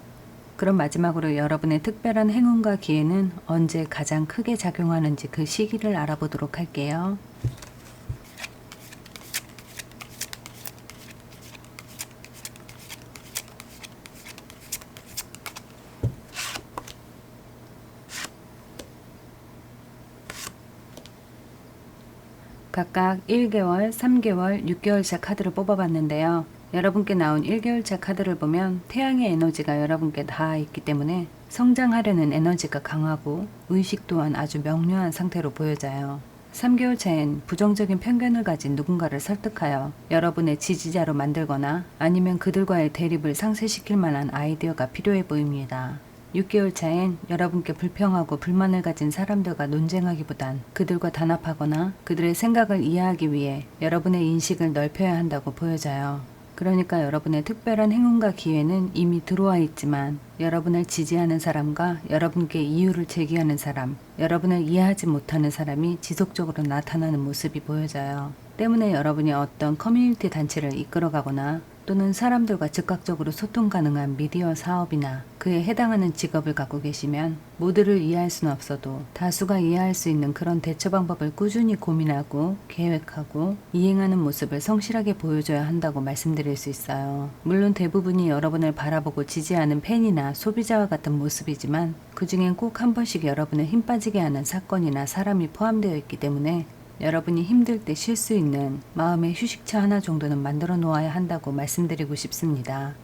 그럼 마지막으로 여러분의 특별한 행운과 기회는 언제 가장 크게 작용하는지 그 시기를 알아보도록 할게요. 각각 1개월, 3개월, 6개월차 카드를 뽑아봤는데요. 여러분께 나온 1개월차 카드를 보면 태양의 에너지가 여러분께 닿아 있기 때문에 성장하려는 에너지가 강하고 의식 또한 아주 명료한 상태로 보여져요. 3개월 차엔 부정적인 편견을 가진 누군가를 설득하여 여러분의 지지자로 만들거나 아니면 그들과의 대립을 상쇄시킬 만한 아이디어가 필요해 보입니다. 6개월 차엔 여러분께 불평하고 불만을 가진 사람들과 논쟁하기보단 그들과 단합하거나 그들의 생각을 이해하기 위해 여러분의 인식을 넓혀야 한다고 보여져요. 그러니까 여러분의 특별한 행운과 기회는 이미 들어와 있지만 여러분을 지지하는 사람과 여러분께 이유를 제기하는 사람, 여러분을 이해하지 못하는 사람이 지속적으로 나타나는 모습이 보여져요. 때문에 여러분이 어떤 커뮤니티 단체를 이끌어가거나 또는 사람들과 즉각적으로 소통 가능한 미디어 사업이나 그에 해당하는 직업을 갖고 계시면 모두를 이해할 수는 없어도 다수가 이해할 수 있는 그런 대처 방법을 꾸준히 고민하고 계획하고 이행하는 모습을 성실하게 보여줘야 한다고 말씀드릴 수 있어요. 물론 대부분이 여러분을 바라보고 지지하는 팬이나 소비자와 같은 모습이지만 그 중엔 꼭 한 번씩 여러분을 힘 빠지게 하는 사건이나 사람이 포함되어 있기 때문에 여러분이 힘들 때 쉴 수 있는 마음의 휴식처 하나 정도는 만들어 놓아야 한다고 말씀드리고 싶습니다.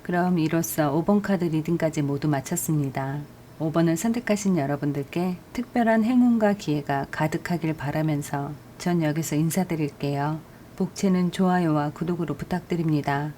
그럼 이로써 5번 카드 리딩까지 모두 마쳤습니다. 5번을 선택하신 여러분들께 특별한 행운과 기회가 가득하길 바라면서 전 여기서 인사드릴게요. 복채는 좋아요와 구독으로 부탁드립니다.